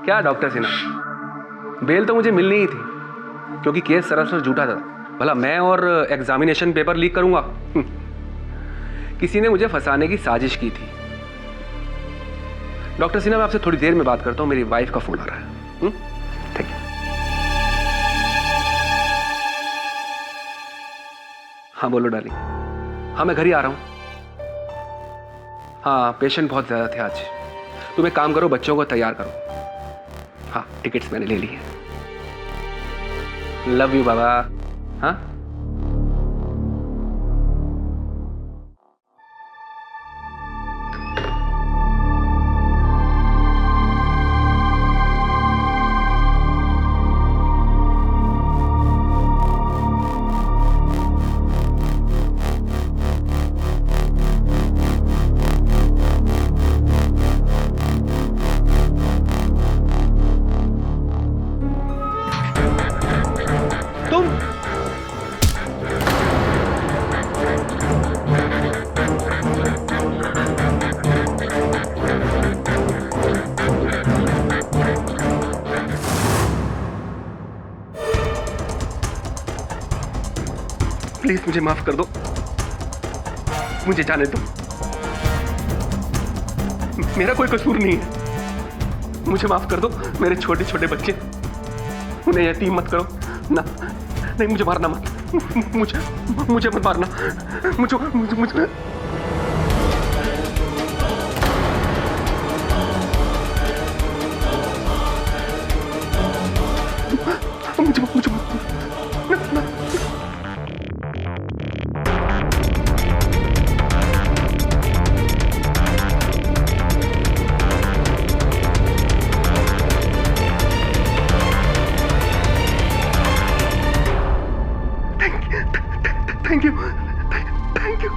क्या doctor Sinha, bell तो मुझे मिलनी ही थी क्योंकि केस सरासर झूठा था। भला मैं और एग्जामिनेशन पेपर लीक करूंगा? किसी ने मुझे फंसाने की साजिश की थी। डॉक्टर सिन्हा, मैं आपसे थोड़ी देर में बात करता हूं, मेरी वाइफ का फोन आ रहा है। Thank you. हाँ बोलो डार्लिंग। हाँ मैं घर ही आ रहा हूं। हाँ पेशेंट बहुत ज्यादा थे आज। तुम एक काम करो, बच्चों को तैयार करो। हाँ टिकट्स मैंने ले ली है। लव यू बाबा। हाँ प्लीज मुझे माफ कर दो, मुझे जाने दो। मेरा कोई कसूर नहीं है, मुझे माफ कर दो। मेरे छोटे छोटे बच्चे, उन्हें यतीम मत करो ना। नहीं मुझे मारना मत, मुझे मत मारना। मुझे मुझे मुझे थैंक यू, थैंक यू।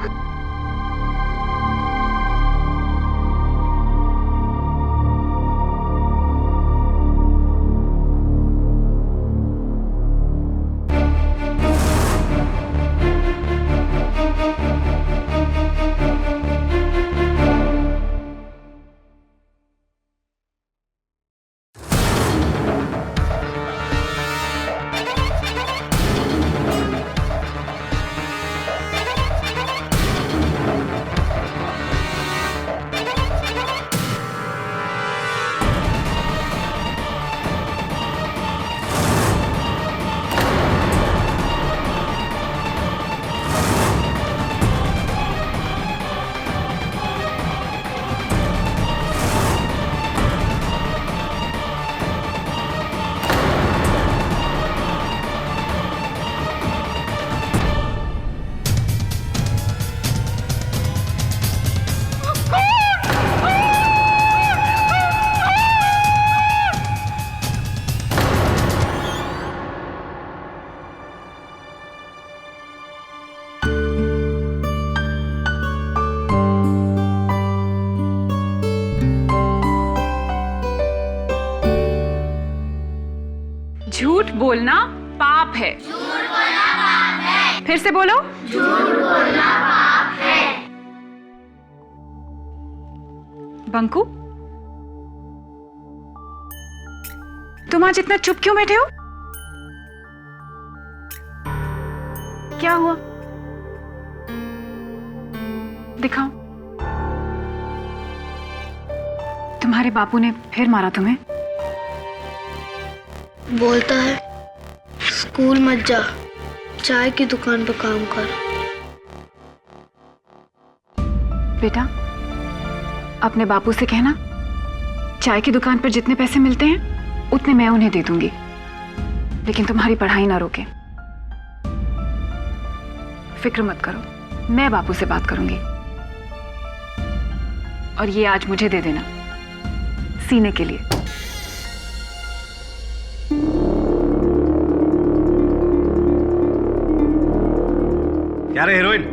झूठ बोलना पाप है। झूठ बोलना पाप है। फिर से बोलो। झूठ बोलना पाप है। बंकू, तुम आज इतना चुप क्यों बैठे हो? क्या हुआ? दिखाओ। तुम्हारे बापू ने फिर मारा तुम्हें? बोलता है स्कूल मत जा, चाय की दुकान पर काम कर। बेटा, अपने बापू से कहना चाय की दुकान पर जितने पैसे मिलते हैं उतने मैं उन्हें दे दूंगी, लेकिन तुम्हारी पढ़ाई ना रोके। फिक्र मत करो, मैं बापू से बात करूंगी। और ये आज मुझे दे देना सीने के लिए। क्या रे हीरोइन,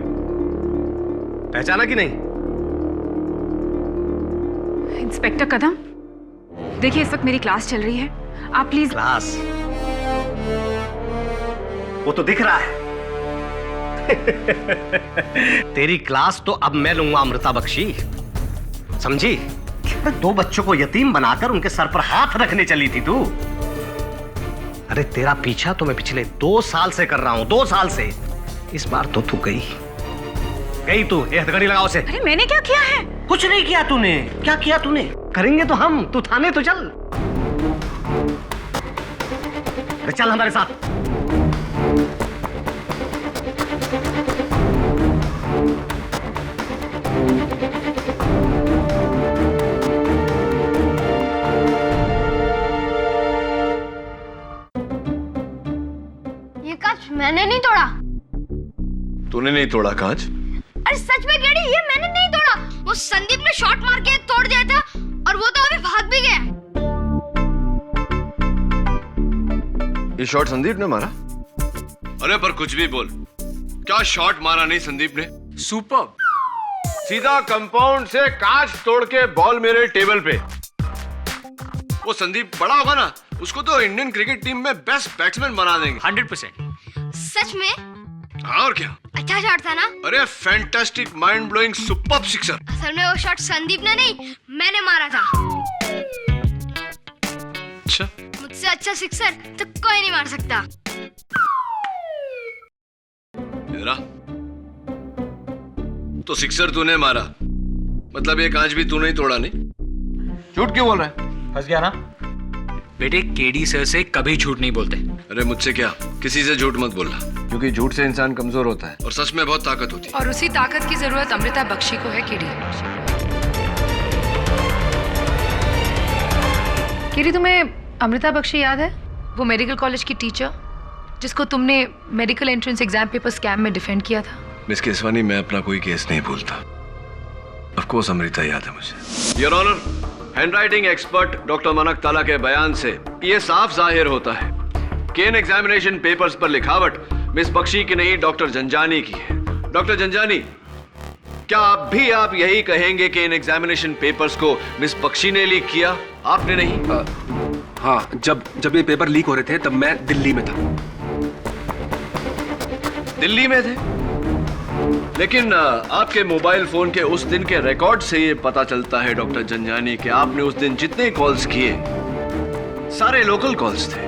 पहचाना कि नहीं? इंस्पेक्टर कदम, देखिए इस वक्त मेरी क्लास चल रही है, आप प्लीज। क्लास? वो तो दिख रहा है। तेरी क्लास तो अब मैं लूंगा अमृता बख्शी, समझी? दो बच्चों को यतीम बनाकर उनके सर पर हाथ रखने चली थी तू। अरे तेरा पीछा तो मैं पिछले 2 साल से कर रहा हूं, 2 साल से। इस बार तो तू गई तू। ये हथकड़ी लगाओ से। अरे मैंने क्या किया है? कुछ नहीं किया तूने। क्या किया तूने? करेंगे तो हम। तू थाने तो चल। अरे चल हमारे साथ। ये कांच मैंने नहीं तोड़ा। तूने नहीं तोड़ा कांच? अरे सच में केडी, ये मैंने नहीं तोड़ा। वो संदीप ने शॉट मार के तोड़ दिया था और वो तो अभी भाग भी गया। ये शॉट संदीप ने मारा? अरे पर कुछ भी बोल, क्या शॉट मारा नहीं संदीप ने? सुपर। सीधा कंपाउंड से कांच तोड़ के बॉल मेरे टेबल पे। वो संदीप बड़ा होगा ना, उसको तो इंडियन क्रिकेट टीम में बेस्ट बैट्समैन बना देंगे। 100%। सच में? हाँ और क्या। अच्छा शॉट था ना? अरे fantastic, mind blowing, superb sixer. असल में वो शॉट संदीप ने नहीं, मैंने मारा था। अच्छा, मुझसे अच्छा सिक्सर तो कोई नहीं मार सकता। तेरा तो सिक्सर तूने मारा, मतलब ये कांच भी तूने ही तोड़ा नहीं? झूठ क्यों बोल रहा है? फंस गया ना? बेटे केडी सर से कभी झूठ नहीं बोलते। अरे मुझसे क्या, किसी से झूठ मत बोलना, क्योंकि झूठ से इंसान कमजोर होता है और सच में बहुत ताकत होती है। और उसी ताकत की जरूरत अमृता बख्शी को है केडी। केडी, तुम्हें अमृता बख्शी याद है? वो मेडिकल कॉलेज की टीचर जिसको तुमने medical entrance exam paper scam में डिफेंड किया था। मिस केसवानी, मैं अपना कोई केस नहीं भूलता। ऑफ कोर्स अमृता याद है मुझे। Your honour, handwriting expert doctor Manak Tala के बयान से यह साफ जाहिर होता है कि इन एग्जामिनेशन पेपर्स पर लिखावट मिस बख्शी की नहीं, डॉक्टर जंजानी की है। डॉक्टर जंजानी, क्या आप यही कहेंगे कि इन एग्जामिनेशन पेपर्स को मिस बख्शी ने लीक किया, आपने नहीं? हाँ, जब ये पेपर लीक हो रहे थे तब मैं दिल्ली में था। दिल्ली में थे? लेकिन आपके मोबाइल फोन के उस दिन के रिकॉर्ड से ये पता चलता है डॉक्टर जंजानी कि आपने उस दिन जितने कॉल्स किए सारे लोकल कॉल्स थे,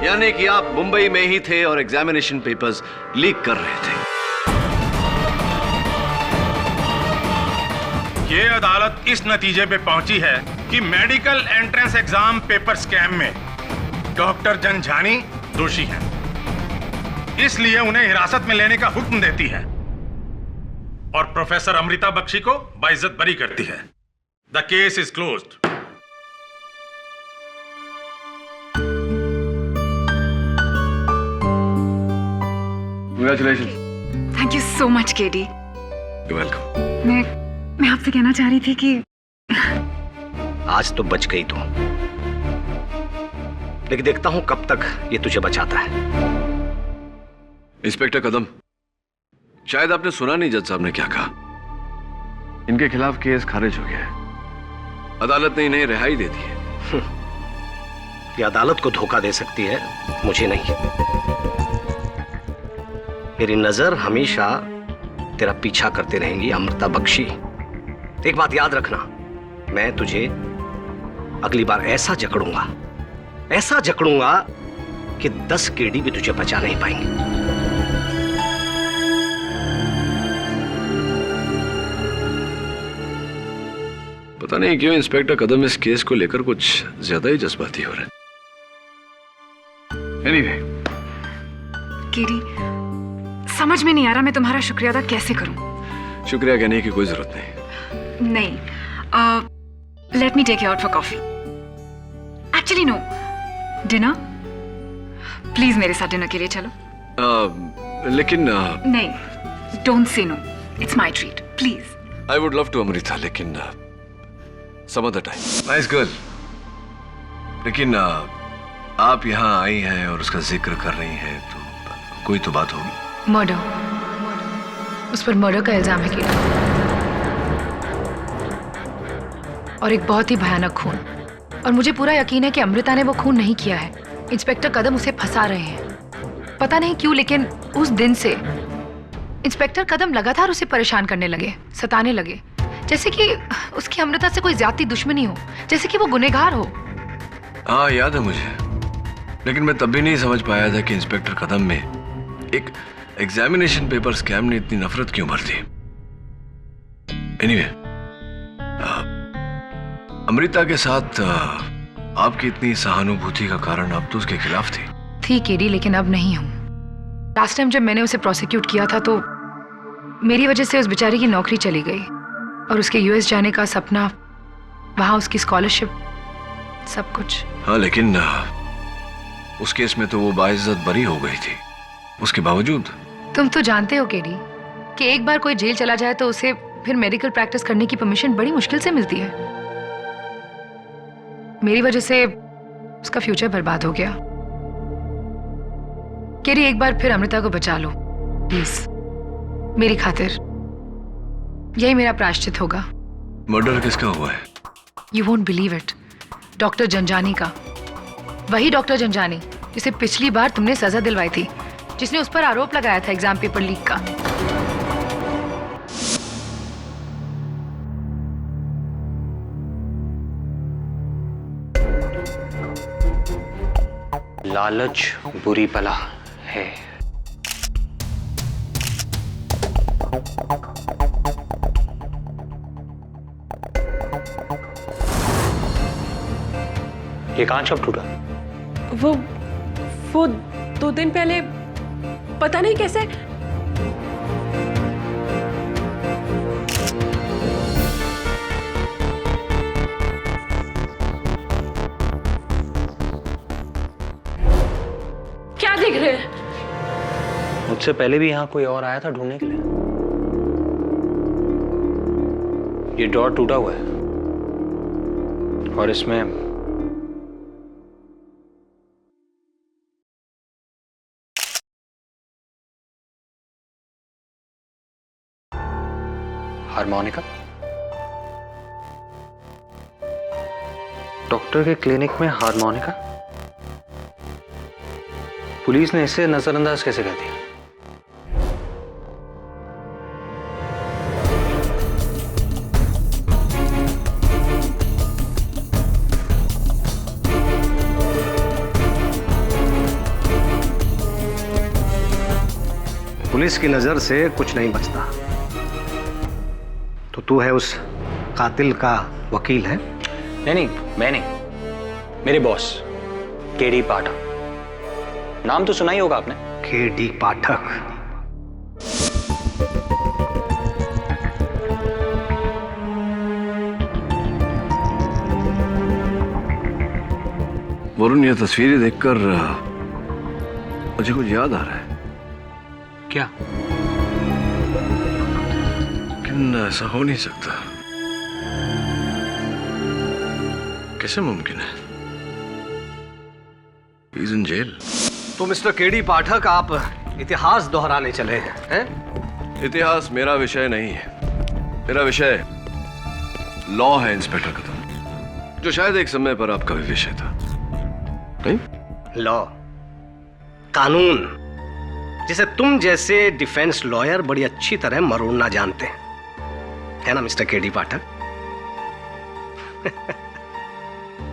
यानी कि आप मुंबई में ही थे और एग्जामिनेशन पेपर्स लीक कर रहे थे। ये अदालत इस नतीजे पे पहुंची है कि medical entrance exam paper scam में डॉक्टर जंजानी दोषी हैं, इसलिए उन्हें हिरासत में लेने का हुक्म देती है और प्रोफेसर अमृता बख्शी को बाइज्जत बरी करती है। The case is closed. Congratulations. Thank you so much KD. You're welcome. मैं आपसे कहना चाह रही थी कि आज तो बच गई तू, लेकिन देखता हूं कब तक ये तुझे बचाता है। इंस्पेक्टर कदम, शायद आपने सुना नहीं जज साहब ने क्या कहा। इनके खिलाफ केस खारिज हो गया है, अदालत ने इन्हें रिहाई दे दी है। ये अदालत को धोखा दे सकती है, मुझे नहीं। मेरी नजर हमेशा तेरा पीछा करते रहेंगी अमृता बख्शी। एक बात याद रखना, मैं तुझे अगली बार ऐसा जकड़ूंगा कि 10 केडी भी तुझे बचा नहीं पाएंगे। पता नहीं क्यों इंस्पेक्टर कदम इस केस को लेकर कुछ ज्यादा ही जज्बाती हो रहे हैं। Anyway, केडी, समझ में नहीं आ रहा मैं तुम्हारा शुक्रिया अदा कैसे करूं। शुक्रिया कहने की कोई जरूरत नहीं। Let me take you out for coffee. Actually no, dinner. Please मेरे साथ डिनर के लिए चलो। लेकिन नहीं, don't say no, it's my treat, please. I would love to Amrita, लेकिन some other time. Nice girl, लेकिन आप यहाँ आई हैं और उसका जिक्र कर रही हैं तो कोई तो बात होगी। मर्डर, उस पर मर्डर का इल्जाम है केडी, और एक बहुत ही भयानक खून। और मुझे पूरा यकीन है कि अमृता ने वो खून नहीं किया है। इंस्पेक्टर कदम उसे फंसा रहे हैं, पता नहीं क्यों, लेकिन उस दिन से इंस्पेक्टर कदम लगातार उसे परेशान करने लगे, सताने लगे। जैसे कि उसकी अमृता से कोई ज्यादा दुश्मनी हो, जैसे कि वो गुनहगार हो। हाँ याद है मुझे, लेकिन मैं तब भी नहीं समझ पाया था कि इंस्पेक्टर कदम में एक एग्जामिनेशन पेपर स्कैम ने इतनी नफरत क्यों भर दी। एनीवे, अमृता के साथ आपकी इतनी सहानुभूति का कारण आप तो उसके खिलाफ थी केडी, लेकिन अब नहीं हूं। लास्ट टाइम जब मैंने उसे प्रोसिक्यूट किया था तो मेरी वजह से उस बेचारी की नौकरी चली गई और उसके यूएस जाने का सपना, वहां उसकी स्कॉलरशिप, सब कुछ। हाँ, लेकिन उस केस में तो वो बाइज्जत बरी हो गई थी। उसके बावजूद तुम तो जानते हो केडी कि एक बार कोई जेल चला जाए तो उसे फिर मेडिकल प्रैक्टिस करने की परमिशन बड़ी मुश्किल से मिलती है। मेरी वजह से उसका फ्यूचर बर्बाद हो गया। केडी, एक बार फिर अमृता को बचा लो प्लीज, मेरी खातिर। यही मेरा प्रायश्चित होगा। मर्डर किसका हुआ है? You won't believe it, doctor Janjani का। वही डॉक्टर जंजानी जिसे पिछली बार तुमने सजा दिलवाई थी, जिसने उस पर आरोप लगाया था एग्जाम पेपर लीक का। लालच बुरी बला है। ये कांच कब टूटा? वो 2 दिन पहले, पता नहीं कैसे। क्या देख रहे हैं? मुझसे पहले भी यहां कोई और आया था ढूंढने के लिए। ये डोर टूटा हुआ है और इसमें हारमोनिका। डॉक्टर के क्लिनिक में हारमोनिका? पुलिस ने इसे नजरअंदाज कैसे कर दिया? पुलिस की नजर से कुछ नहीं बचता, तो तू है उस कातिल का वकील है? नहीं, मैं नहीं, मेरे बॉस केडी पाठक। नाम तो सुना ही होगा आपने। केडी पाठक? वरुण, ये तस्वीरें देखकर मुझे कुछ याद आ रहा है। क्या? लेकिन ऐसा हो नहीं सकता। कैसे मुमकिन है? He is in jail. तो मिस्टर केडी पाठक, आप इतिहास दोहराने चले हैं? इतिहास मेरा विषय नहीं है। मेरा विषय लॉ है इंस्पेक्टर कदम, जो शायद एक समय पर आपका भी विषय था। नहीं? लॉ, कानून, जिसे तुम जैसे डिफेंस लॉयर बड़ी अच्छी तरह मरोड़ना जानते हैं, है ना मिस्टर केडी पाठक?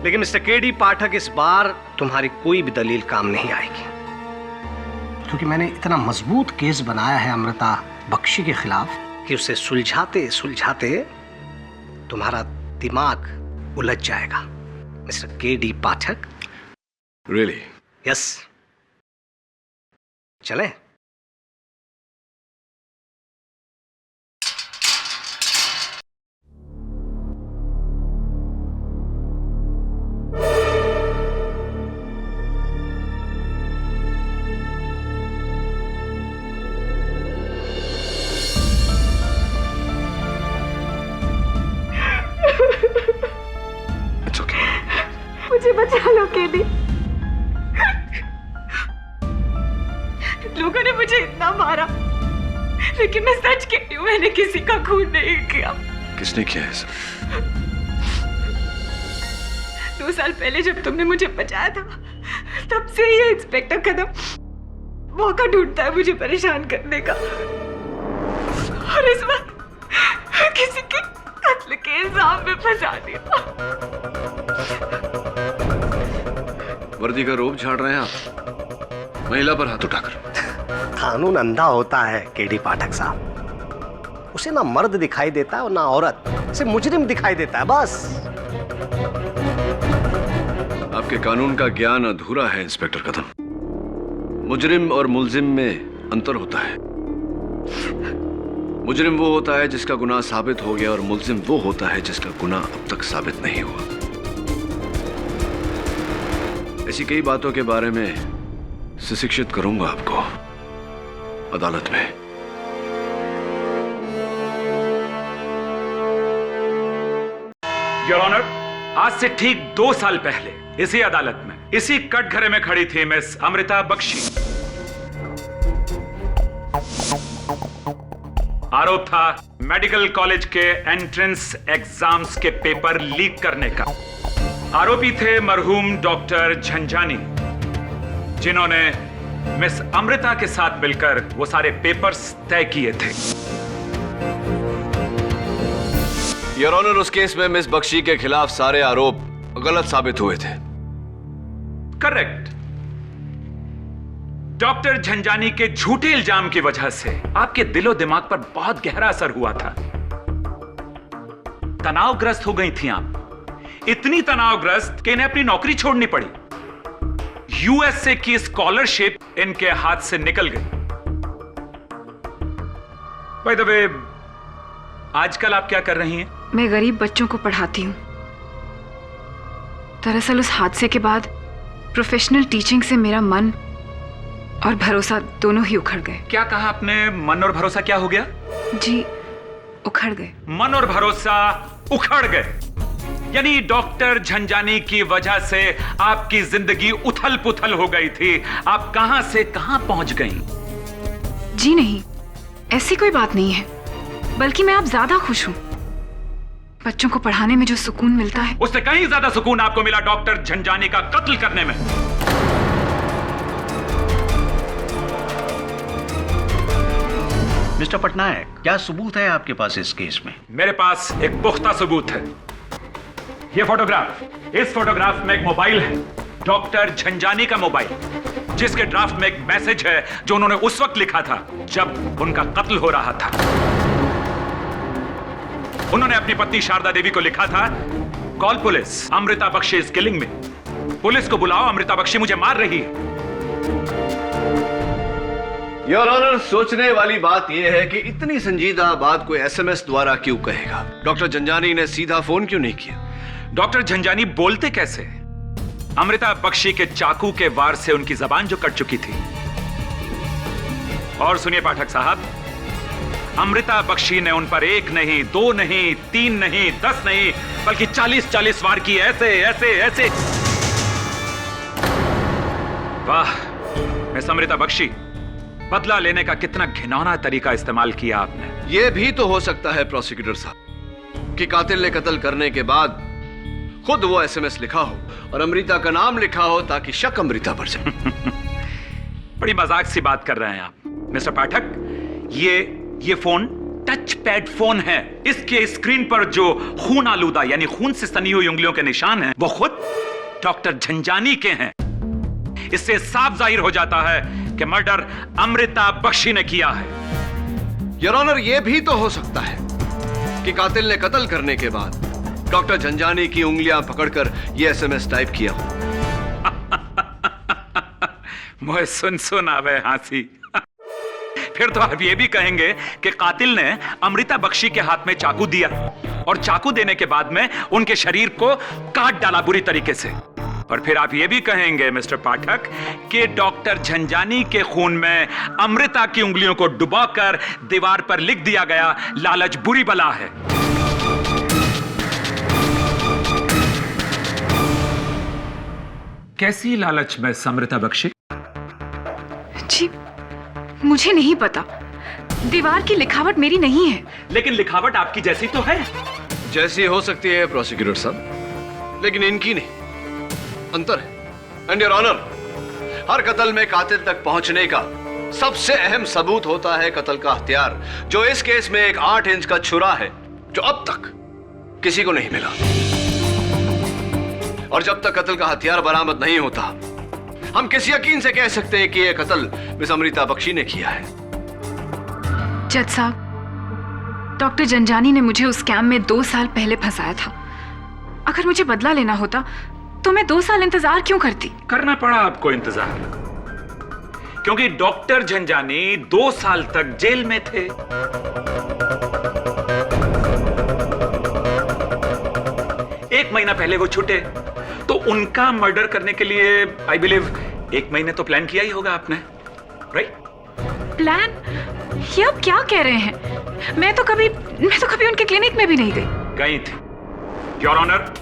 लेकिन मिस्टर केडी पाठक, इस बार तुम्हारी कोई भी दलील काम नहीं आएगी, क्योंकि मैंने इतना मजबूत केस बनाया है अमृता बख्शी के खिलाफ कि उसे सुलझाते सुलझाते तुम्हारा दिमाग उलझ जाएगा मिस्टर केडी पाठक। Really? यस, चलें? It's okay. मुझे बचा लो केडी। लोगों ने मुझे इतना मारा, लेकिन मैं सच कहती हूँ, मैंने किसी का खून नहीं किया। किसने किया है सब? 2 साल पहले जब तुमने मुझे बचाया था, तब से ये इंस्पेक्टर कदम मौका ढूंढता है मुझे परेशान करने का, और इस बार किसी की कातिल के इल्जाम में फंसा दिया। वर्दी का रोब झाड़ रहे हैं आप, महिला पर हाथ उठाकर। कानून अंधा होता है केडी पाठक साहब, उसे ना मर्द दिखाई देता है और ना औरत, उसे मुजरिम दिखाई देता है बस। आपके कानून का ज्ञान अधूरा है इंस्पेक्टर कदम। मुजरिम और मुल्जिम में अंतर होता है। मुजरिम वो होता है जिसका गुनाह साबित हो गया और मुल्जिम वो होता है जिसका गुनाह अब तक साबित नहीं हुआ। ऐसी कई बातों के बारे में सुशिक्षित करूंगा आपको अदालत में। योर ऑनर, आज से ठीक 2 साल पहले इसी अदालत में इसी कटघरे में खड़ी थी मिस अमृता बख्शी। आरोप था मेडिकल कॉलेज के एंट्रेंस एग्जाम्स के पेपर लीक करने का। आरोपी थे मरहूम डॉक्टर झंझानी, जिन्होंने मिस अमृता के साथ मिलकर वो सारे पेपर्स तय किए थे। योर ऑनर, उस केस में मिस बख्शी के खिलाफ सारे आरोप गलत साबित हुए थे। करेक्ट। डॉक्टर झंझानी के झूठे इल्जाम की वजह से आपके दिलो दिमाग पर बहुत गहरा असर हुआ था। तनावग्रस्त हो गई थी आप, इतनी तनावग्रस्त कि इन्हें अपनी नौकरी छोड़नी पड़ी। यूएसए की स्कॉलरशिप इनके हाथ से निकल गई। बाय द वे, आजकल आप क्या कर रही हैं? मैं गरीब बच्चों को पढ़ाती हूँ। दरअसल उस हादसे के बाद प्रोफेशनल टीचिंग से मेरा मन और भरोसा दोनों ही उखड़ गए। क्या कहा आपने? मन और भरोसा क्या हो गया? जी, उखड़ गए। मन और भरोसा उखड़ गए, यानी डॉक्टर झंझानी की वजह से आपकी जिंदगी उथल पुथल हो गई थी। आप कहां से कहां पहुंच गई? जी नहीं, ऐसी कोई बात नहीं है, बल्कि मैं अब ज्यादा खुश हूं। बच्चों को पढ़ाने में जो सुकून मिलता है, उससे कहीं ज्यादा सुकून आपको मिला डॉक्टर झंझानी का कत्ल करने में। मिस्टर पटनायक, क्या सबूत है आपके पास इस केस में? मेरे पास एक पुख्ता सबूत है। यह फोटोग्राफ, इस फोटोग्राफ में एक मोबाइल है, डॉक्टर झंझानी का मोबाइल, जिसके ड्राफ्ट में एक मैसेज है जो उन्होंने उस वक्त लिखा था जब उनका कत्ल हो रहा था। उन्होंने अपनी पत्नी शारदा देवी को लिखा था, call police, Amrita Bakshi is killing me. Police को बुलाओ, अमृता बख्शी मुझे मार रही है। योर ऑनर, सोचने वाली बात यह है कि इतनी संजीदा बात कोई एसएमएस द्वारा क्यों कहेगा? डॉक्टर झंझानी ने सीधा फोन क्यों नहीं किया? डॉक्टर झंझानी बोलते कैसे? अमृता बख्शी के चाकू के वार से उनकी जबान जो कट चुकी थी। और सुनिए पाठक साहब, अमृता बख्शी ने उन पर 1 नहीं, 2 नहीं, 3 नहीं, 10 नहीं, बल्कि 40-40 वार किए, ऐसे ऐसे ऐसे। वाह मिस अमृता बख्शी, बदला लेने का कितना घिनौना तरीका इस्तेमाल किया आपने। यह भी तो हो सकता है प्रोसिक्यूटर साहब कि कातिल ने कत्ल करने के बाद खुद वो एसएमएस लिखा हो और अमृता का नाम लिखा हो ताकि शक अमृता पर जाए। बड़ी मजाक सी बात कर रहे हैं आप मिस्टर पाठक। ये फोन टच पैड फोन है। इसके स्क्रीन पर जो खून आलूदा यानी खून से सनी हुई उंगलियों के निशान हैं, वो खुद डॉक्टर झंझानी के हैं। इससे साफ जाहिर हो जाता है कि मर्डर अमृता बख्शी ने किया है। योर ऑनर, यह भी तो हो सकता है कि कातिल ने कत्ल करने के बाद डॉक्टर झंझानी की उंगलियां पकड़कर यह एसएमएस टाइप किया हो। मुझे सुन आवे हंसी। फिर तो आप ये भी कहेंगे कि कातिल ने अमृता बख्शी के हाथ में चाकू दिया और चाकू देने के बाद में उनके शरीर को काट डाला बुरी तरीके से। और फिर आप ये भी कहेंगे मिस्टर पाठक कि डॉक्टर झंझानी के खून में अमृता की उंगलियों को डुबाकर दीवार पर लिख दिया गया, लालच बुरी बला है। कैसी लालच में अमृता बख्शी? जी, मुझे नहीं पता। दीवार की लिखावट मेरी नहीं है। लेकिन लिखावट आपकी जैसी तो है। जैसी हो सकती है प्रोसिक्यूटर साहब, लेकिन इनकी नहीं। अंतर है। एंड योर ऑनर, हर कत्ल में कातिल तक पहुंचने का सबसे अहम सबूत होता है कत्ल का हथियार, जो इस केस में एक 8 इंच का छुरा है, जो अब तक किसी को नहीं मिला। और जब तक कत्ल का हथियार बरामद नहीं होता, हम किस यकीन से कह सकते हैं कि यह कत्ल मिस अमृता बख्शी ने किया है? जज साहब, डॉक्टर जंजानी ने मुझे उस स्कैम में 2 साल पहले फंसाया था। अगर मुझे बदला लेना होता तो मैं 2 साल इंतजार क्यों करती? करना पड़ा आपको इंतजार, क्योंकि डॉक्टर झंझानी 2 साल तक जेल में थे। एक महीना पहले वो छूटे, तो उनका मर्डर करने के लिए आई बिलीव 1 महीने तो प्लान किया ही होगा आपने, राइट? प्लान? ये आप क्या कह रहे हैं? मैं तो कभी उनके क्लिनिक में भी नहीं गई थी। योर ऑनर,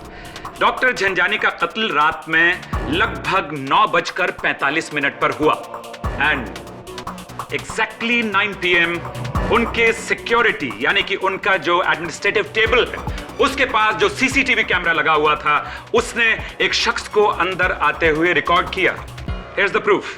डॉक्टर झंझानी का कत्ल रात में लगभग 9:45 पर हुआ एंड एग्जैक्टली 9 PM उनके सिक्योरिटी यानी कि उनका जो एडमिनिस्ट्रेटिव टेबल है उसके पास जो सीसीटीवी कैमरा लगा हुआ था, उसने एक शख्स को अंदर आते हुए रिकॉर्ड किया। Here's the proof.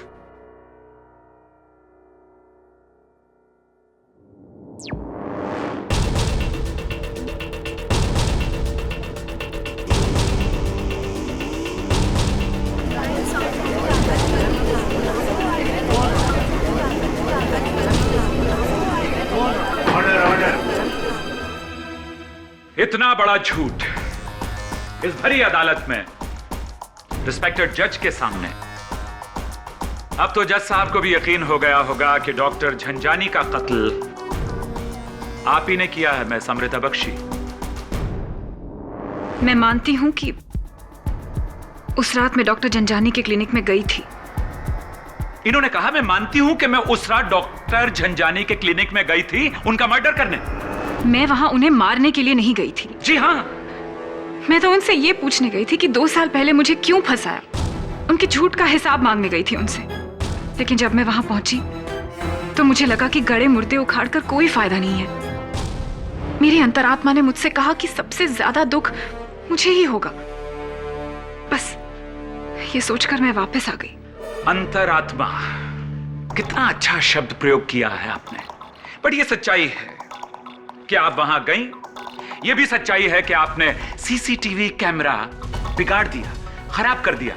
इतना बड़ा झूठ इस भरी अदालत में, रिस्पेक्टेड जज के सामने। अब तो जज साहब को भी यकीन हो गया होगा कि डॉक्टर झंझानी का कत्ल आप ही ने किया है मिस अमृता बख्शी। मैं मानती हूं कि उस रात मैं डॉक्टर जंजानी के क्लिनिक में गई थी। इन्होंने कहा मैं मानती हूं कि मैं उस रात डॉक्टर झंझानी के क्लिनिक में गई थी उनका मर्डर करने। मैं वहां उन्हें मारने के लिए नहीं गई थी। जी हाँ, मैं तो उनसे ये पूछने गई थी कि 2 साल पहले मुझे क्यों फंसाया। उनके झूठ का हिसाब मांगने गई थी उनसे। लेकिन जब मैं वहां पहुंची तो मुझे लगा कि गड़े मुर्दे उखाड़कर कोई फायदा नहीं है। मेरी अंतरात्मा ने मुझसे कहा कि सबसे ज्यादा दुख मुझे ही होगा। बस ये सोचकर मैं वापस आ गई। अंतरात्मा, कितना अच्छा शब्द प्रयोग किया है आपने। बट ये सच्चाई है कि आप वहां गई। यह भी सच्चाई है कि आपने सीसीटीवी कैमरा बिगाड़ दिया, खराब कर दिया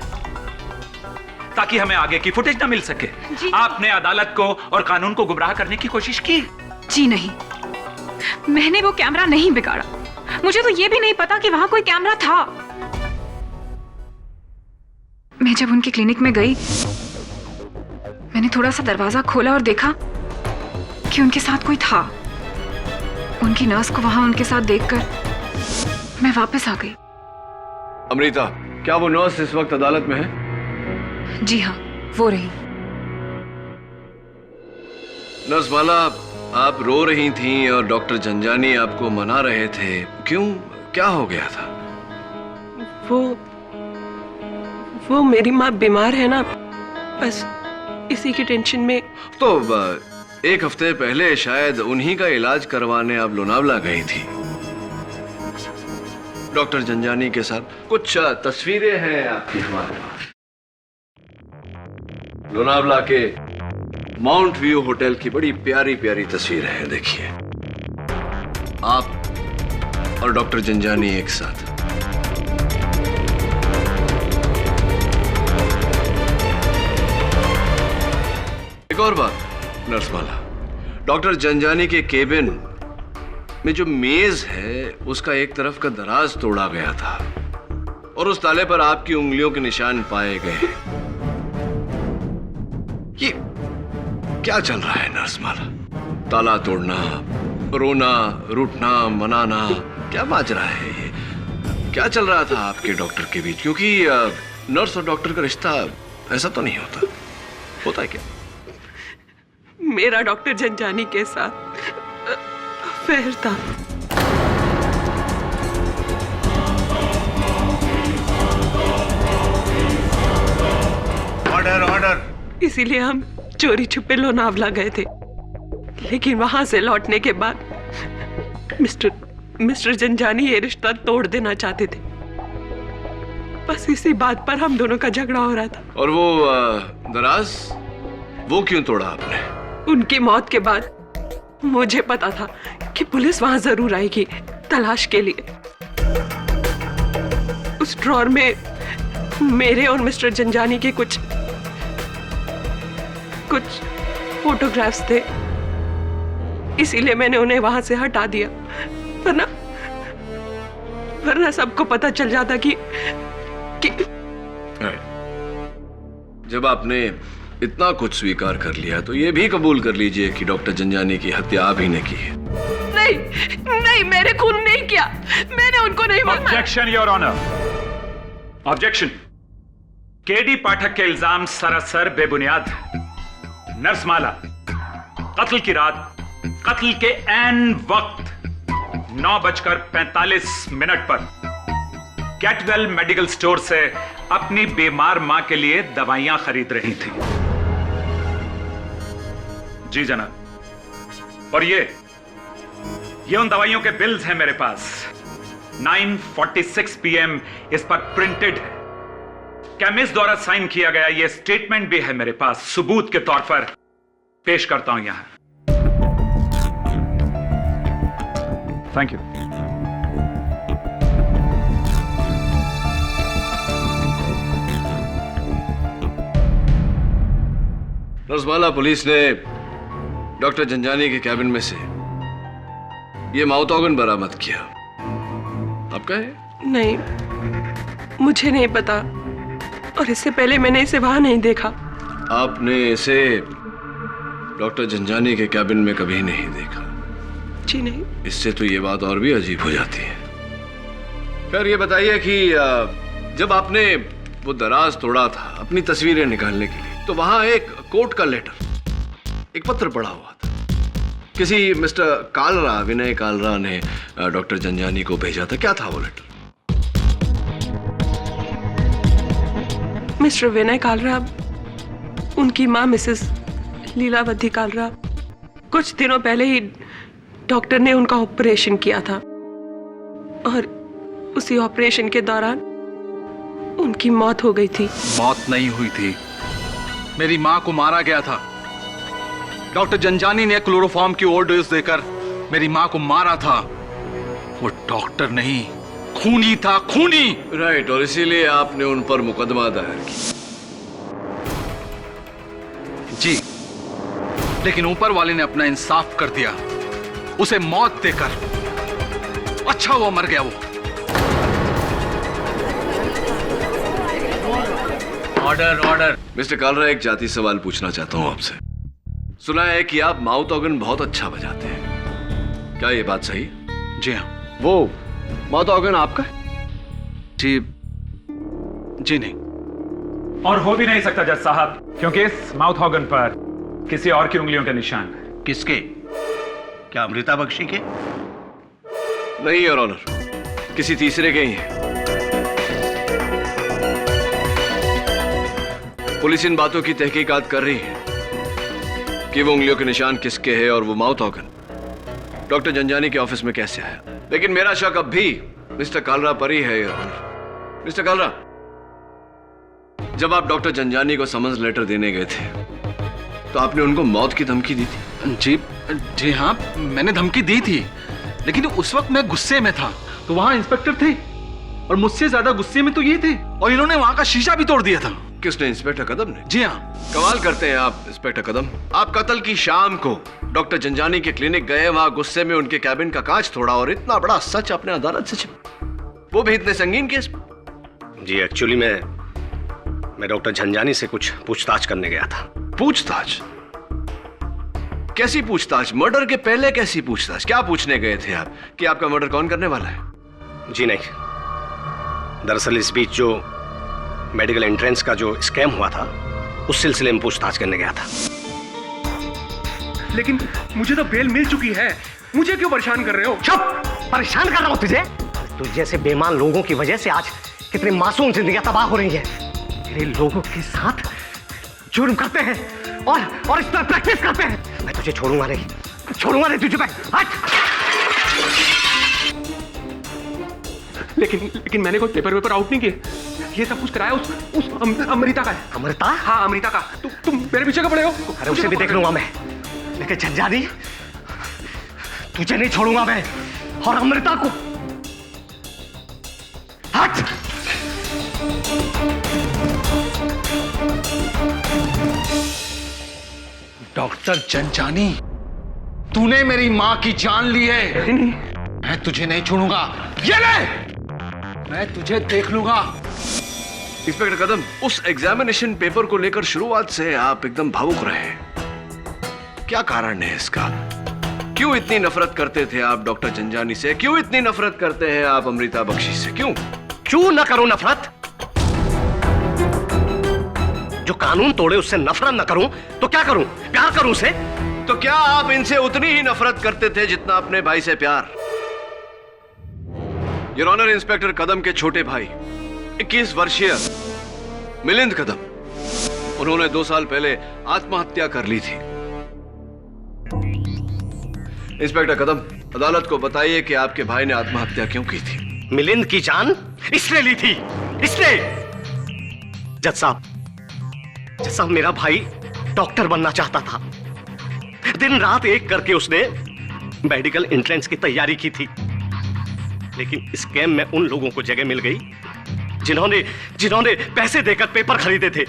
ताकि हमें आगे की फुटेज ना मिल सके। आपने अदालत को और कानून को गुमराह करने की कोशिश की। जी नहीं, मैंने वो कैमरा नहीं बिगाड़ा। मुझे तो यह भी नहीं पता कि वहां कोई कैमरा था। मैं जब उनके क्लिनिक में गई, मैंने थोड़ा सा दरवाजा खोला और देखा कि उनके साथ कोई था। उनकी नर्स को वहां उनके साथ देखकर मैं वापस आ गई। अमृता, क्या वो नर्स इस वक्त अदालत में है? जी हाँ, वो रही। नर्स माला, आप रो रही थीं और डॉक्टर झंझानी आपको मना रहे थे। क्यों, क्या हो गया था? वो मेरी माँ बीमार है ना, बस इसी की टेंशन में। तो 1 हफ्ते पहले शायद उन्हीं का इलाज करवाने आप लोनावला गई थी डॉक्टर झंझानी के साथ। कुछ तस्वीरें हैं आपकी हमारे पास। लोनावला के माउंट व्यू होटल की बड़ी प्यारी प्यारी तस्वीरें हैं, देखिए। आप और डॉक्टर झंझानी एक साथ। एक और बात नर्स माला, डॉक्टर झंझानी के केबिन में जो मेज है उसका एक तरफ का दराज तोड़ा गया था और उस ताले पर आपकी उंगलियों के निशान पाए गए। ये क्या चल रहा है नर्स माला? ताला तोड़ना, रोना, रूठना, मनाना, क्या माजरा है ये? क्या चल रहा था आपके डॉक्टर के बीच? क्योंकि नर्स और डॉक्टर का रिश्ता ऐसा तो नहीं होता है क्या? मेरा डॉक्टर झंझानी के साथ अफेयर था। ऑर्डर। इसीलिए हम चोरी छुपे लोनावला गए थे। लेकिन वहां से लौटने के बाद मिस्टर झंझानी ये रिश्ता तोड़ देना चाहते थे। बस इसी बात पर हम दोनों का झगड़ा हो रहा था। और वो दराज, वो क्यों तोड़ा आपने? उनकी मौत के बाद मुझे पता था कि पुलिस वहां जरूर आएगी तलाश के लिए। उस ड्रॉर में मेरे और मिस्टर जंजानी के कुछ फोटोग्राफ्स थे, इसीलिए मैंने उन्हें वहां से हटा दिया, वरना सबको पता चल जाता कि जब आपने इतना कुछ स्वीकार कर लिया तो ये भी कबूल कर लीजिए कि डॉक्टर जंजानी की हत्या आप ही ने की है। नहीं, मेरे खून नहीं किया, मैंने उनको नहीं मारा। Objection your honour, objection. KD Pathak के इल्जाम सरासर बेबुनियाद है। नर्स माला कत्ल की रात, कत्ल के ऐन वक्त 9:45 पर कैटवेल मेडिकल स्टोर से अपनी बीमार मां के लिए दवाइयां खरीद रही थी। जी जनाब। और ये उन दवाइयों के बिल्स हैं मेरे पास। 9:46 PM इस पर प्रिंटेड है। केमिस्ट द्वारा साइन किया गया ये स्टेटमेंट भी है मेरे पास, सबूत के तौर पर पेश करता हूं यहां। Thank you. नर्समाला, पुलिस ने डॉक्टर जंजानी के कैबिन में से ये माउथ ऑर्गन बरामद किया। आपका है? नहीं, मुझे नहीं पता, और इससे पहले मैंने इसे वहां नहीं देखा। आपने इसे डॉक्टर जंजानी के कैबिन में कभी नहीं देखा? जी नहीं। इससे तो ये बात और भी अजीब हो जाती है। खैर, ये बताइए कि जब आपने वो दराज तोड़ा था अपनी तस्वीरें निकालने के लिए, तो वहां एक कोर्ट का लेटर, एक पत्र पड़ा हुआ था। किसी मिस्टर कालरा, विनय कालरा ने डॉक्टर जंजानी को भेजा था। क्या था वो लेटर? मिस्टर विनय कालरा, उनकी मां मिसेस लीलावती कालरा, कुछ दिनों पहले ही डॉक्टर ने उनका ऑपरेशन किया था, और उसी ऑपरेशन के दौरान उनकी मौत हो गई थी। मौत नहीं हुई थी, मेरी मां को मारा गया था। डॉक्टर जंजानी ने क्लोरोफॉर्म की ओवरडोज देकर मेरी मां को मारा था। वो डॉक्टर नहीं, खूनी था, खूनी। राइट, और इसीलिए आपने उन पर मुकदमा दायर किया। जी, लेकिन ऊपर वाले ने अपना इंसाफ कर दिया, उसे मौत देकर। अच्छा वो मर गया। वो ऑर्डर। मिस्टर कालरा, एक जाती सवाल पूछना चाहता हूं आपसे। सुना है कि आप माउथ ऑर्गन बहुत अच्छा बजाते हैं, क्या ये बात सही? जी हाँ। वो माउथ ऑर्गन आपका है? जी नहीं। और हो भी नहीं सकता जज साहब, क्योंकि इस माउथ ऑर्गन पर किसी और की उंगलियों के निशान है। किसके? क्या अमृता बख्शी के? नहीं योर ऑनर, किसी तीसरे के ही है। पुलिस इन बातों की तहकीकात कर रही है कि वो उंगलियों के निशान किसके हैं और वो माउथ ऑर्गन डॉक्टर जंजानी के ऑफिस में कैसे आया। लेकिन मेरा शक अब भी मिस्टर कालरा पर ही है योर ऑनर। मिस्टर कालरा, जब आप डॉक्टर जंजानी को समन्स लेटर देने गए थे तो आपने उनको मौत की धमकी दी थी? जी हाँ, मैंने धमकी दी थी, लेकिन उस वक्त मैं गुस्से में था। तो वहां इंस्पेक्टर थे और मुझसे ज्यादा गुस्से में तो ये थे, और इन्होंने वहां का शीशा भी तोड़ दिया था। किसने? इंस्पेक्टर कदम ने? जी हाँ। कमाल करते हैं आप इंस्पेक्टर कदम। आप कत्ल की शाम को डॉक्टर जंजानी के क्लिनिक गए, वहां गुस्से में उनके कैबिन का कांच तोड़ा, और इतना बड़ा सच अपने अदालत से छिपा, वो भी इतने संगीन केस। जी, एक्चुअली मैं डॉक्टर जंजानी से कुछ पूछताछ करने गया था। पूछताछ? कैसी पूछताछ? मर्डर के पहले कैसी पूछताछ? क्या पूछने गए थे आप कि आपका मर्डर कौन करने वाला है? जी नहीं, दरअसल इस बीच जो मेडिकल एंट्रेंस का जो स्कैम हुआ था, उस सिलसिले में पूछताछ करने गया था। लेकिन मुझे तो बेल मिल चुकी है, मुझे क्यों परेशान कर रहे हो? चुप! परेशान कर रहा हूं तुझे? तुझ जैसे बेईमान लोगों की वजह से आज कितनी मासूम जिंदगियां तबाह हो रही हैं। तेरे लोगों के साथ जुर्म करते हैं और इस पर प्रैक्टिस करते हैं। मैं तुझे छोड़ूंगा नहीं तुझे पे। हट! लेकिन मैंने कोई पेपर आउट नहीं किए। ये सब कुछ कराया उस अमृता का है। अमृता? हाँ, अमृता का। तुम मेरे पीछे का पड़े हो। अरे उसे भी देख लूंगा मैं, लेकिन जंजानी, तुझे नहीं छोड़ूंगा मैं, और अमृता को। हट! डॉक्टर जनजानी, तूने मेरी मां की जान ली है। मैं तुझे नहीं छोड़ूंगा। ये ले, मैं तुझे देख लूंगा। इंस्पेक्टर कदम, उस एग्जामिनेशन पेपर को लेकर शुरुआत से आप एकदम भावुक रहे। क्या कारण है इसका? क्यों इतनी नफरत करते थे आप डॉक्टर जंजानी से? क्यों इतनी नफरत करते हैं आप अमृता बख्शी से? क्यों क्यों ना करूं नफरत? जो कानून तोड़े उससे नफरत ना करूं तो क्या करूं? प्यार करूं उसे? तो क्या आप इनसे उतनी ही नफरत करते थे जितना अपने भाई से प्यार? योर ऑनर, इंस्पेक्टर कदम के छोटे भाई 21 वर्षीय मिलिंद कदम, उन्होंने 2 साल पहले आत्महत्या कर ली थी। इंस्पेक्टर कदम, अदालत को बताइए कि आपके भाई ने आत्महत्या क्यों की थी? मिलिंद की जान इसने ली थी, इसने। जज साहब, मेरा भाई डॉक्टर बनना चाहता था। दिन रात एक करके उसने मेडिकल एंट्रेंस की तैयारी की थी, लेकिन इस स्कैम में उन लोगों को जगह मिल गई जिन्होंने पैसे देकर पेपर खरीदे थे।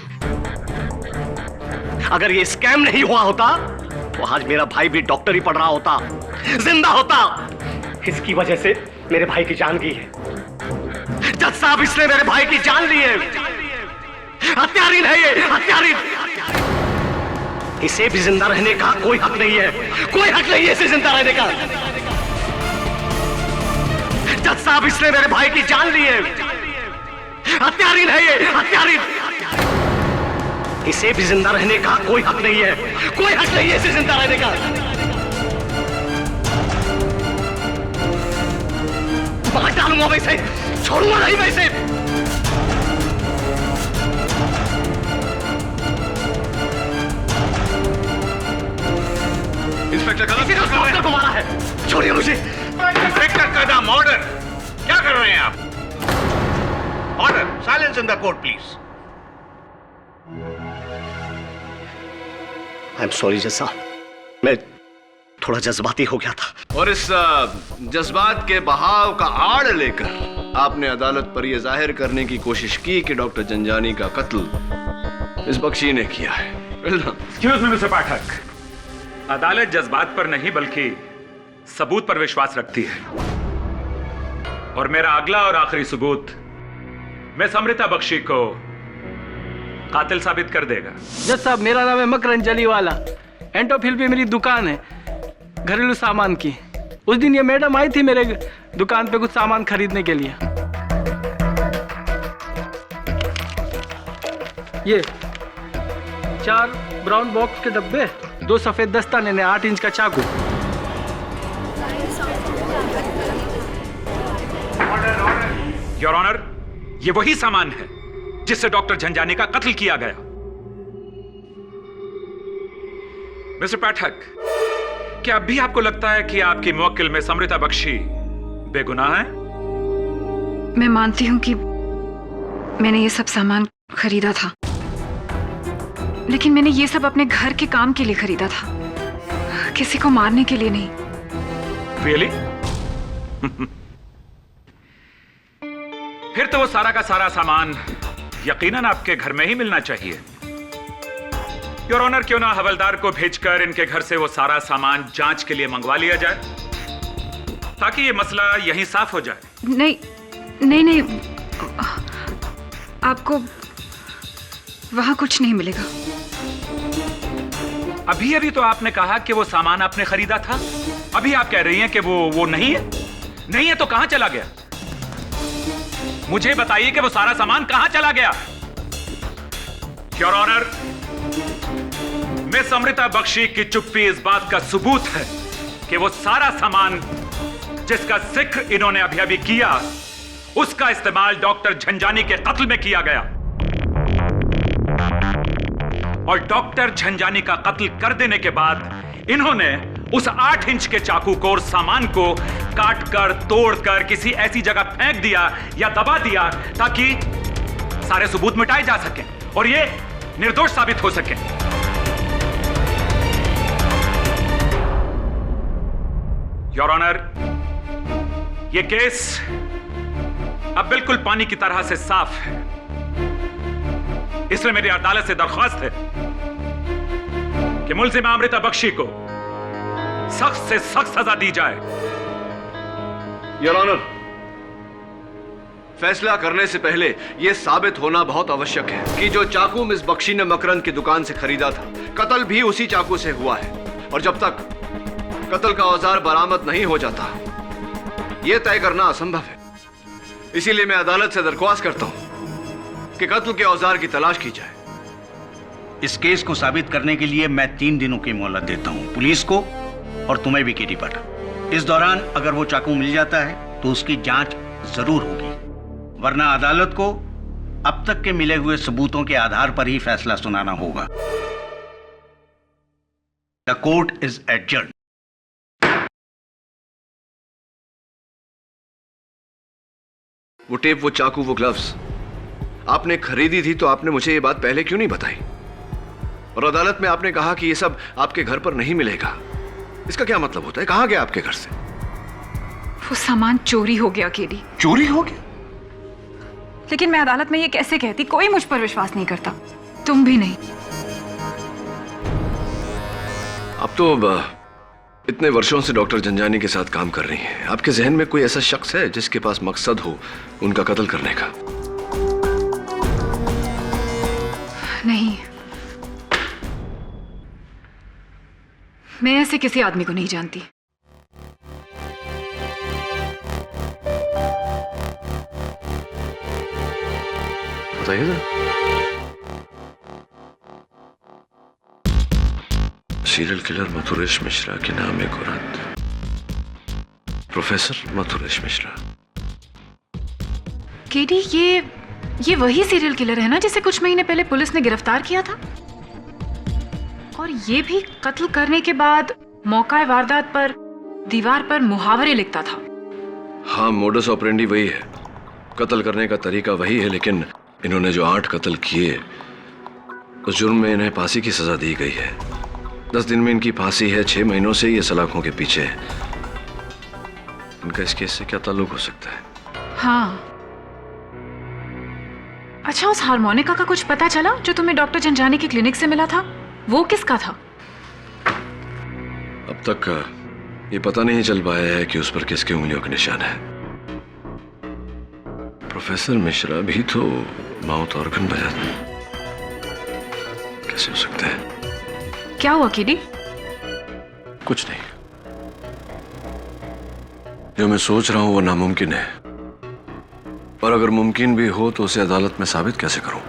अगर ये स्कैम नहीं हुआ होता तो आज मेरा भाई भी डॉक्टरी पढ़ रहा होता, जिंदा होता। इसकी वजह से मेरे भाई की जान गई है। जज साहब, इसने मेरे भाई की जान ली है। हत्यारीन है ये, हत्यारीन। इसे भी जिंदा रहने का कोई हक नहीं है, कोई हक नहीं है इसे जिंदा रहने का। जज साहब, इसने मेरे भाई की जान ली है। हत्यारीन है ये, हत्यारीन। इसे भी जिंदा रहने का कोई हक नहीं है, कोई हक नहीं है इसे जिंदा रहने का। मार डालूंगा वैसे, छोड़ूंगा नहीं वैसे। इंस्पेक्टर कदम, डॉक्टर को मारा है, छोड़िए मुझे। इंस्पेक्टर कदम, ऑर्डर। क्या कर रहे हैं आप? Order, silence in the court please. I am sorry जज साहब, मैं थोड़ा जज्बाती हो गया था। और इस जज्बात के बहाव का आड़ लेकर आपने अदालत पर यह जाहिर करने की कोशिश की कि डॉक्टर जंजानी का कत्ल इस बख्शी ने किया है। एक्सक्यूज मी मिस्टर पाठक, अदालत जज्बात पर नहीं बल्कि सबूत पर विश्वास रखती है, और मेरा अगला और आखिरी सबूत मिस अमृता बख्शी को कातिल साबित कर देगा। जज साहब, मेरा नाम है मकरन जलीवाला। एंटोफिल पे मेरी दुकान है घरेलू सामान की। उस दिन ये मैडम आई थी मेरे दुकान पे कुछ सामान खरीदने के लिए। ये 4 ब्राउन बॉक्स के डब्बे, 2 सफेद दस्ताने ने 8 इंच का चाकू। योर ऑनर, ये वही सामान है जिससे डॉक्टर झंझानी का कत्ल किया गया। मिस्टर पाठक, क्या अब भी आपको लगता है कि आपकी मुवक्किल में अमृता बख्शी बेगुनाह है? मैं मानती हूं कि मैंने ये सब सामान खरीदा था, लेकिन मैंने ये सब अपने घर के काम के लिए खरीदा था, किसी को मारने के लिए नहीं। Really? फिर तो वो सारा का सारा सामान यकीनन आपके घर में ही मिलना चाहिए। योर ऑनर, क्यों ना हवलदार को भेजकर इनके घर से वो सारा सामान जांच के लिए मंगवा लिया जाए, ताकि ये मसला यहीं साफ हो जाए। नहीं नहीं नहीं, आपको वहां कुछ नहीं मिलेगा। अभी अभी तो आपने कहा कि वो सामान आपने खरीदा था, अभी आप कह रही हैं कि वो नहीं है। नहीं है तो कहां चला गया? मुझे बताइए कि वो सारा सामान कहां चला गया। Your honour, miss Amrita Bakshi की चुप्पी इस बात का सबूत है कि वो सारा सामान जिसका जिक्र इन्होंने अभी अभी किया, उसका इस्तेमाल डॉक्टर झंझानी के कत्ल में किया गया, और डॉक्टर झंझानी का कत्ल कर देने के बाद इन्होंने उस 8 इंच के चाकू को और सामान को काट कर तोड़ कर किसी ऐसी जगह फेंक दिया या दबा दिया ताकि सारे सबूत मिटाए जा सकें और ये निर्दोष साबित हो सके। योर ऑनर, ये केस अब बिल्कुल पानी की तरह से साफ है, इसलिए मेरी अदालत से दरख्वास्त है कि मुलजिम अमृता बख्शी को सख्त से सख्त सजा दी जाए। योर ऑनर, फैसला करने से पहले यह साबित होना बहुत आवश्यक है कि जो चाकू मिस बख्शी ने मकरंद की दुकान से खरीदा था, कत्ल भी उसी चाकू से हुआ है। और जब तक कत्ल का औजार बरामद नहीं हो जाता, यह तय करना असंभव है। इसीलिए मैं अदालत से दरख्वास्त करता हूं कि कत्ल के औजार की तलाश की जाए। इस केस को साबित करने के लिए मैं 3 दिनों की मोहलत देता हूं, पुलिस को और तुम्हें भी, केडी पाठक। इस दौरान अगर वो चाकू मिल जाता है तो उसकी जांच जरूर होगी, वरना अदालत को अब तक के मिले हुए सबूतों के आधार पर ही फैसला सुनाना होगा। The court is adjourned. वो टेप, वो चाकू, वो ग्लव्स आपने खरीदी थी तो आपने मुझे ये बात पहले क्यों नहीं बताई? और अदालत में आपने कहा कि ये सब आपके घर पर नहीं मिलेगा। इसका क्या मतलब होता है? कहां गया आपके घर से? वो सामान चोरी हो गया केडी। चोरी हो गया? लेकिन मैं अदालत में ये कैसे कहती? कोई मुझ पर विश्वास नहीं करता, तुम भी नहीं। अब तो इतने वर्षों से डॉक्टर जंजानी के साथ काम कर रही हैं, आपके जहन में कोई ऐसा शख्स है जिसके पास मकसद हो उनका कत्ल करने का? नहीं, मैं ऐसे किसी आदमी को नहीं जानती। बताइए ना। सीरियल किलर मथुरेश मिश्रा के नाम एक औरत, प्रोफेसर मथुरेश मिश्रा। केडी, ये वही सीरियल किलर है ना जिसे कुछ महीने पहले पुलिस ने गिरफ्तार किया था? और ये भी कत्ल करने के बाद मौका वारदात पर दीवार पर मुहावरे लिखता था। हाँ, मोडस ऑपरेंडी वही है, कत्ल करने का तरीका वही है, लेकिन इन्होंने जो 8 कत्ल किए, उस जुर्म में इन्हें फांसी की सजा दी गई है। 10 दिन में इनकी फांसी है, 6 महीनों से ये सलाखों के पीछे है। इनका इस केस से क्या ताल्लुक हो सकता है? हाँ, अच्छा, उस हारमोनिका का कुछ पता चला जो तुम्हें डॉक्टर जंजानी की क्लिनिक से मिला था? वो किसका था? अब तक ये पता नहीं चल पाया है कि उस पर किसके उंगलियों के निशान है। प्रोफेसर मिश्रा भी तो माउथ ऑर्गन बजाते, कैसे हो सकता है? क्या हुआ केडी? कुछ नहीं, जो मैं सोच रहा हूं वो नामुमकिन है, और अगर मुमकिन भी हो तो उसे अदालत में साबित कैसे करूं?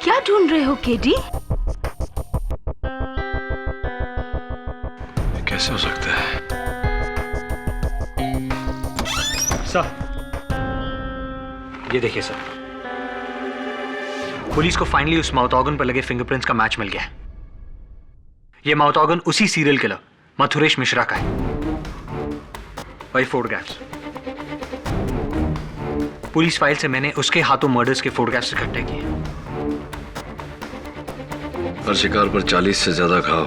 क्या ढूंढ रहे हो केडी? कैसे हो सकता है? सर, ये देखिए सर, पुलिस को फाइनली उस माउथ ऑर्गन पर लगे फिंगरप्रिंट्स का मैच मिल गया है। ये माउथ ऑर्गन उसी सीरियल किलर मथुरेश मिश्रा का है। वही फोटोग्राफ्स, पुलिस फाइल से मैंने उसके हाथों मर्डर्स के फोटोग्राफ्स इकट्ठे किए। हर शिकार पर 40 से ज्यादा घाव,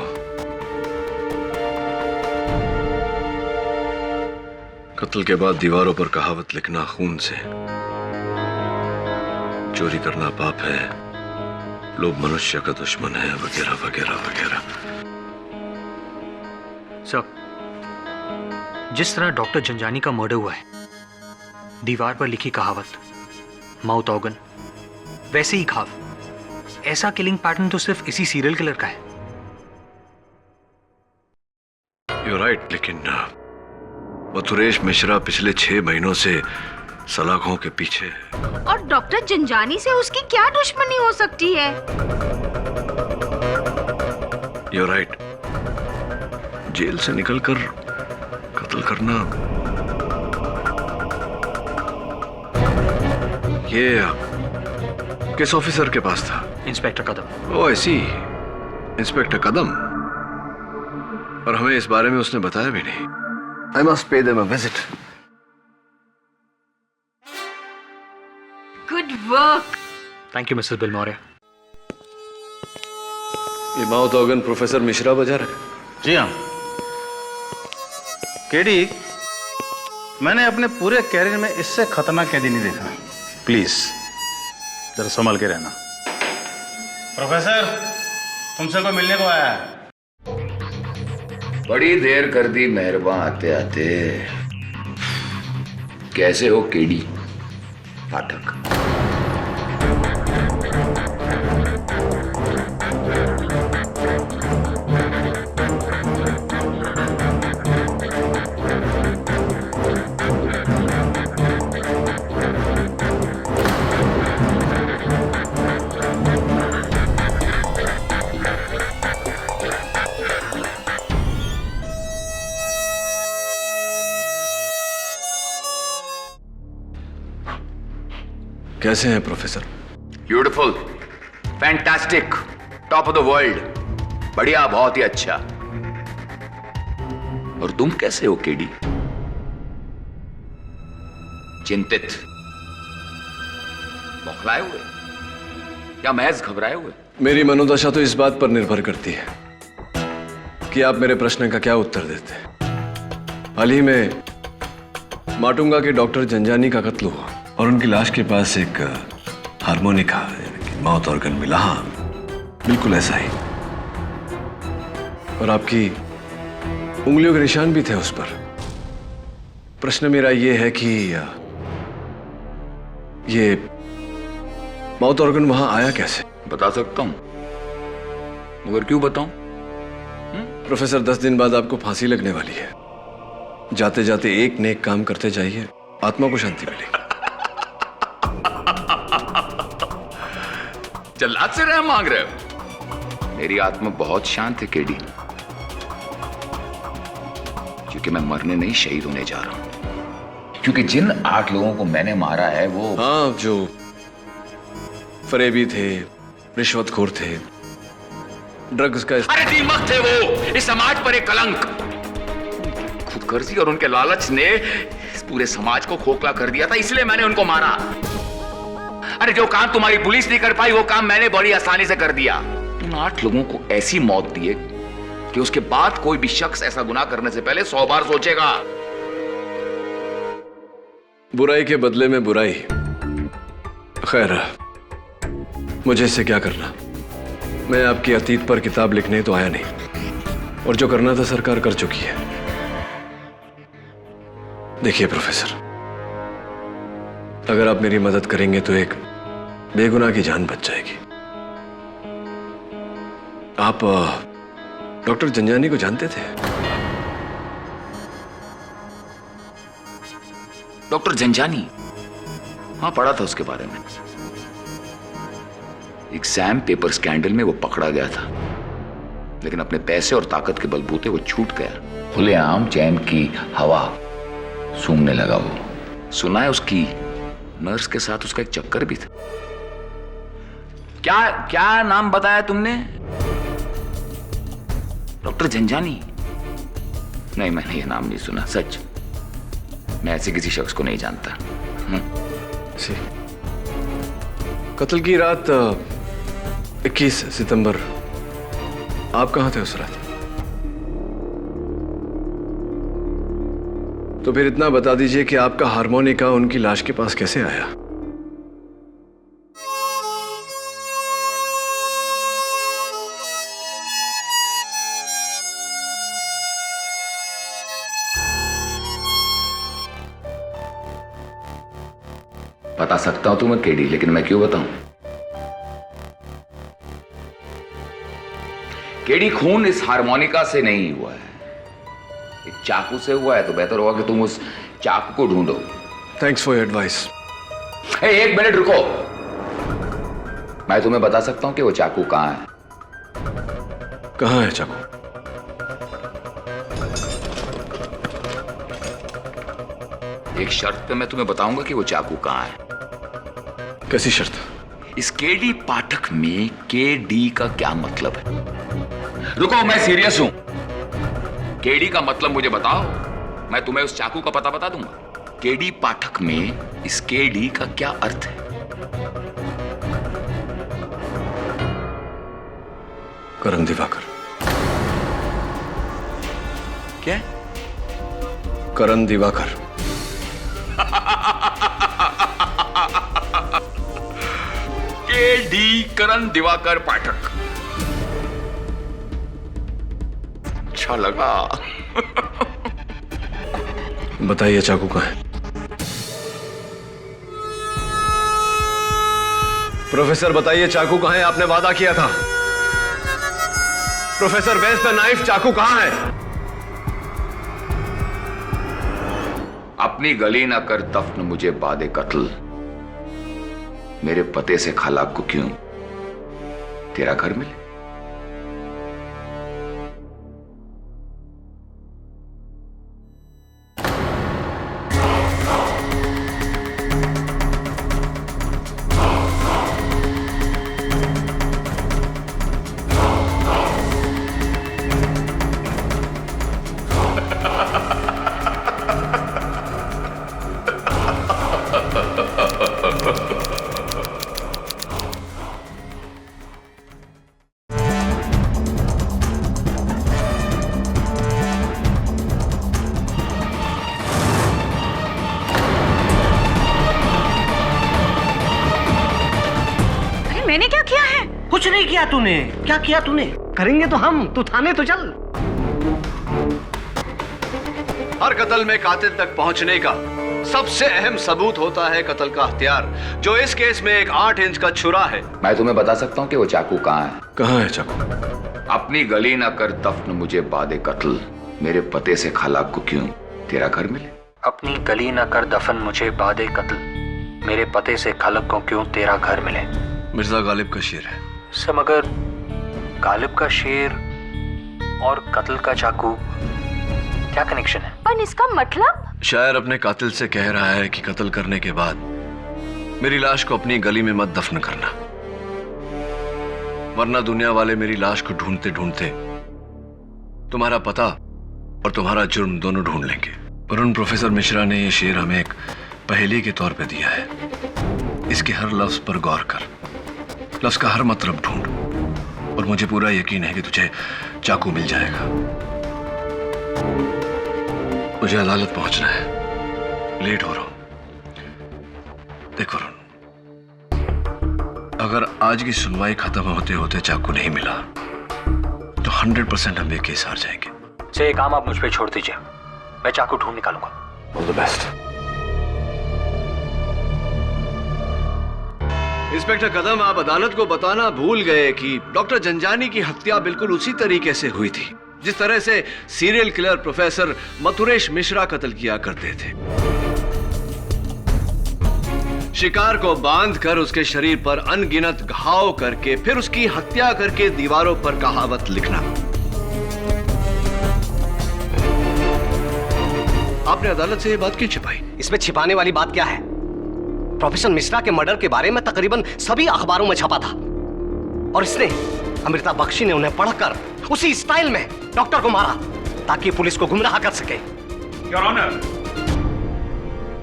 कत्ल के बाद दीवारों पर कहावत लिखना खून से, चोरी करना पाप है, लोभ मनुष्य का दुश्मन है, वगैरह वगैरह वगैरह। सर, जिस तरह डॉक्टर जंजानी का मर्डर हुआ है, दीवार पर लिखी कहावत, माउथ ऑर्गन, वैसे ही घाव, ऐसा किलिंग पैटर्न तो सिर्फ इसी सीरियल किलर का है। You're right, लेकिन मथुरेश मिश्रा पिछले 6 महीनों से सलाखों के पीछे है। और डॉक्टर जंजानी से उसकी क्या दुश्मनी हो सकती है? You're right, जेल से निकलकर कत्ल करना, ये किस ऑफिसर के पास था? इंस्पेक्टर कदम। ओह, ऐसी इंस्पेक्टर कदम, और हमें इस बारे में उसने बताया भी नहीं। I must pay them a visit. Good work. Thank you Mrs Bilimoria. ये माउथ ऑर्गन प्रोफेसर मिश्रा बजा रहे? जी हाँ केडी, मैंने अपने पूरे कैरियर में इससे खतरनाक कैदी नहीं देखा। प्लीज जरा संभल के रहना। प्रोफेसर, तुमसे कोई मिलने को आया है। बड़ी देर कर दी मेहरबान आते आते। कैसे हो केडी पाठक? कैसे हैं professor? Beautiful, fantastic, top of the world, बढ़िया, बहुत ही अच्छा। और तुम कैसे हो केडी? चिंतित, बौखलाए हुए या महज घबराए हुए? मेरी मनोदशा तो इस बात पर निर्भर करती है कि आप मेरे प्रश्न का क्या उत्तर देते हैं। हाल ही में माटुंगा के डॉक्टर जंजानी का कत्ल हुआ और उनकी लाश के पास एक हारमोनिका यानी कि माउथ ऑर्गन मिला। हाँ, बिल्कुल ऐसा ही। और आपकी उंगलियों के निशान भी थे उस पर। प्रश्न मेरा यह है कि ये माउथ ऑर्गन वहां आया कैसे? बता सकता हूं, मगर क्यों बताऊं? प्रोफेसर, 10 दिन बाद आपको फांसी लगने वाली है। जाते जाते एक नेक काम करते जाइए, आत्मा को शांति मिलेगी। जल्लाद से रहम मांग रहे हो? मेरी आत्मा बहुत शांत है केडी, क्योंकि मैं मरने नहीं, शहीद होने जा रहा हूं। क्योंकि जिन 8 लोगों को मैंने मारा है वो, हाँ, जो फरेबी थे, रिश्वतखोर थे, ड्रग्स का अरे दीमक थे वो, इस समाज पर एक कलंक। खुदगर्जी और उनके लालच ने इस पूरे समाज को खोखला कर दिया था, इसलिए मैंने उनको मारा। अरे जो काम तुम्हारी पुलिस नहीं कर पाई वो काम मैंने बड़ी आसानी से कर दिया। उन 8 लोगों को ऐसी मौत दी है कि उसके बाद कोई भी शख्स ऐसा गुनाह करने से पहले 100 बार सोचेगा। बुराई के बदले में बुराई। खैर, मुझे इससे क्या करना? मैं आपकी अतीत पर किताब लिखने तो आया नहीं, और जो करना था सरकार कर चुकी है। देखिए प्रोफेसर, अगर आप मेरी मदद करेंगे तो एक बेगुनाह की जान बच जाएगी। आप डॉक्टर जंजानी को जानते थे? डॉक्टर जंजानी? हाँ, पढ़ा था उसके बारे में। एग्जाम पेपर स्कैंडल में वो पकड़ा गया था, लेकिन अपने पैसे और ताकत के बलबूते वो छूट गया। खुलेआम चैन की हवा सूंघने लगा वो। सुना है उसकी नर्स के साथ उसका एक चक्कर भी था। क्या क्या नाम बताया तुमने? डॉक्टर जंजानी? नहीं, मैंने ये नाम नहीं सुना, सच। मैं ऐसे किसी शख्स को नहीं जानता। कत्ल की रात 21 सितंबर आप कहां थे उस रात? तो फिर इतना बता दीजिए कि आपका हारमोनिका उनकी लाश के पास कैसे आया? बता सकता हूं तुम्हें केडी, लेकिन मैं क्यों बताऊं? केडी, खून इस हारमोनिका से नहीं हुआ है, एक चाकू से हुआ है। तो बेहतर होगा कि तुम उस चाकू को ढूंढो। Thanks for your advice. एक मिनट रुको, मैं तुम्हें बता सकता हूं कि वो चाकू कहां है। कहां है चाकू? एक शर्त पे मैं तुम्हें बताऊंगा कि वो चाकू कहां है। कैसी शर्त? इस केडी पाठक में केडी का क्या मतलब है? रुको, मैं सीरियस हूं। केडी का मतलब मुझे बताओ, मैं तुम्हें उस चाकू का पता बता दूंगा। केडी पाठक में इस केडी का क्या अर्थ है? करण दिवाकर। क्या? करण दिवाकर। डी करण दिवाकर पाठक। अच्छा लगा। बताइए चाकू कहाँ है? प्रोफेसर बताइए चाकू कहाँ है? आपने वादा किया था। Professor where's the knife? चाकू कहाँ है? अपनी गली ना कर दफन मुझे बादे कत्ल, मेरे पते से खालाक को क्यों तेरा घर मिले। मैंने क्या किया है? कुछ नहीं किया तूने। क्या किया तूने? करेंगे तो हम, तू थाने तो चल। हर कत्ल में कातिल तक पहुंचने का सबसे अहम सबूत होता है कत्ल का हथियार, जो इस केस में एक 8 इंच का छुरा है। मैं तुम्हें बता सकता हूं कि वो चाकू कहां है। कहां है चाकू? अपनी गली ना कर दफन मुझे बादे कत्ल, मेरे पते से खालाक को क्यों तेरा घर मिले। अपनी गली न कर दफन मुझे बादे कत्ल, मेरे पते से खलक को क्यों तेरा घर मिले। मिर्जा गालिब का शेर है। सर मगर गालिब का शेर और कत्ल का चाकू क्या कनेक्शन है? पर इसका मतलब? शायर अपने कातिल से कह रहा है कि कत्ल करने के बाद मेरी लाश को अपनी गली में मत दफन करना, वरना दुनिया वाले मेरी लाश को ढूंढते ढूंढते तुम्हारा पता और तुम्हारा जुर्म दोनों ढूंढ लेंगे। वरुण प्रोफेसर मिश्रा ने यह शेर हमें एक पहेली के तौर पे दिया है। इसके हर लफ्ज पर गौर कर, लफ्ज का हर मतलब ढूंढ, और मुझे पूरा यकीन है कि तुझे चाकू मिल जाएगा। मुझे अदालत पहुंचना है, लेट हो रहा हूं। देखो वरुण, अगर आज की सुनवाई खत्म होते होते चाकू नहीं मिला तो 100% हम ये केस हार जाएंगे। से काम आप मुझ पे छोड़ दीजिए, मैं चाकू ढूंढ निकालूंगा। All the best. इंस्पेक्टर कदम, आप अदालत को बताना भूल गए कि डॉक्टर जंजानी की हत्या बिल्कुल उसी तरीके से हुई थी जिस तरह से serial killer professor Mathuresh Mishra कत्ल किया करते थे। शिकार को बांधकर उसके शरीर पर अनगिनत घाव करके फिर उसकी हत्या करके दीवारों पर कहावत लिखना। आपने अदालत से यह बात क्यों छिपाई? इसमें छिपाने वाली बात क्या है? प्रोफेसर मिश्रा के मर्डर के बारे में तकरीबन सभी अखबारों में छपा था, और इसने, अमृता बख्शी ने उन्हें पढ़कर उसी स्टाइल में डॉक्टर को मारा ताकि पुलिस को गुमराह कर सके। योर ऑनर,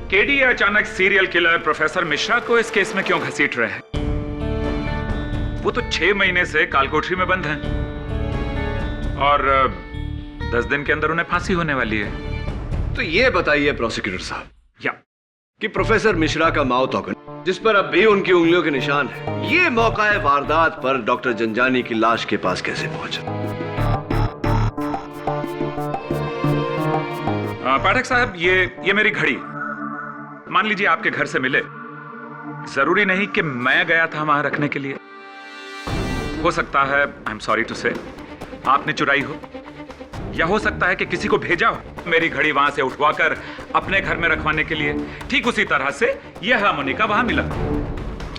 केडी अचानक सीरियल किलर प्रोफेसर मिश्रा को इस केस में क्यों घसीट रहे हैं? वो तो 6 महीने से कालकोठरी में बंद हैं और 10 दिन के अंदर उन्हें फांसी होने वाली है। तो ये बताइए प्रोसिक्यूटर साहब कि प्रोफेसर मिश्रा का माउथ ऑर्गन, जिस पर अब भी उनकी उंगलियों के निशान है, ये मौका वारदात पर डॉक्टर जंजानी की लाश के पास कैसे पहुंचा? पाठक साहब, ये मेरी घड़ी मान लीजिए आपके घर से मिले। जरूरी नहीं कि मैं गया था वहां रखने के लिए। हो सकता है, आई एम सॉरी टू से, आपने चुराई हो, या हो सकता है कि किसी को भेजा हो मेरी घड़ी वहां से उठवाकर अपने घर में रखवाने के लिए। ठीक उसी तरह से यह हार्मोनिका वहां मिला,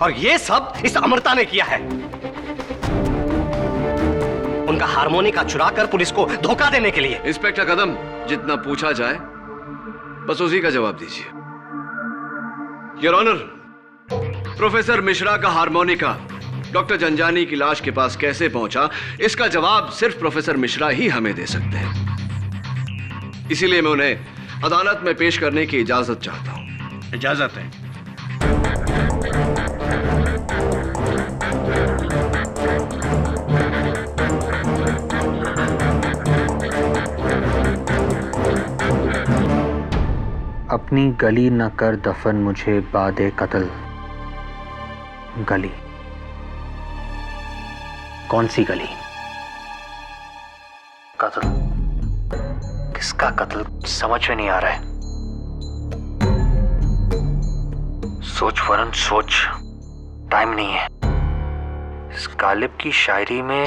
और ये सब इस अमृता ने किया है, उनका हार्मोनिका चुराकर पुलिस को धोखा देने के लिए। इंस्पेक्टर कदम, जितना पूछा जाए बस उसी का जवाब दीजिए। योर ऑनर, प्रोफेसर मिश्रा का हार्मोनिका डॉक्टर जंजानी की लाश के पास कैसे पहुंचा, इसका जवाब सिर्फ प्रोफेसर मिश्रा ही हमें दे सकते हैं। इसीलिए मैं उन्हें अदालत में पेश करने की इजाजत चाहता हूं। इजाजत है। अपनी गली न कर दफन मुझे बादे कत्ल, गली कौन सी गली? कत्ल? किसका कत्ल समझ में नहीं आ रहा है। सोच वरुण सोच, टाइम नहीं है। इस गालिब की शायरी में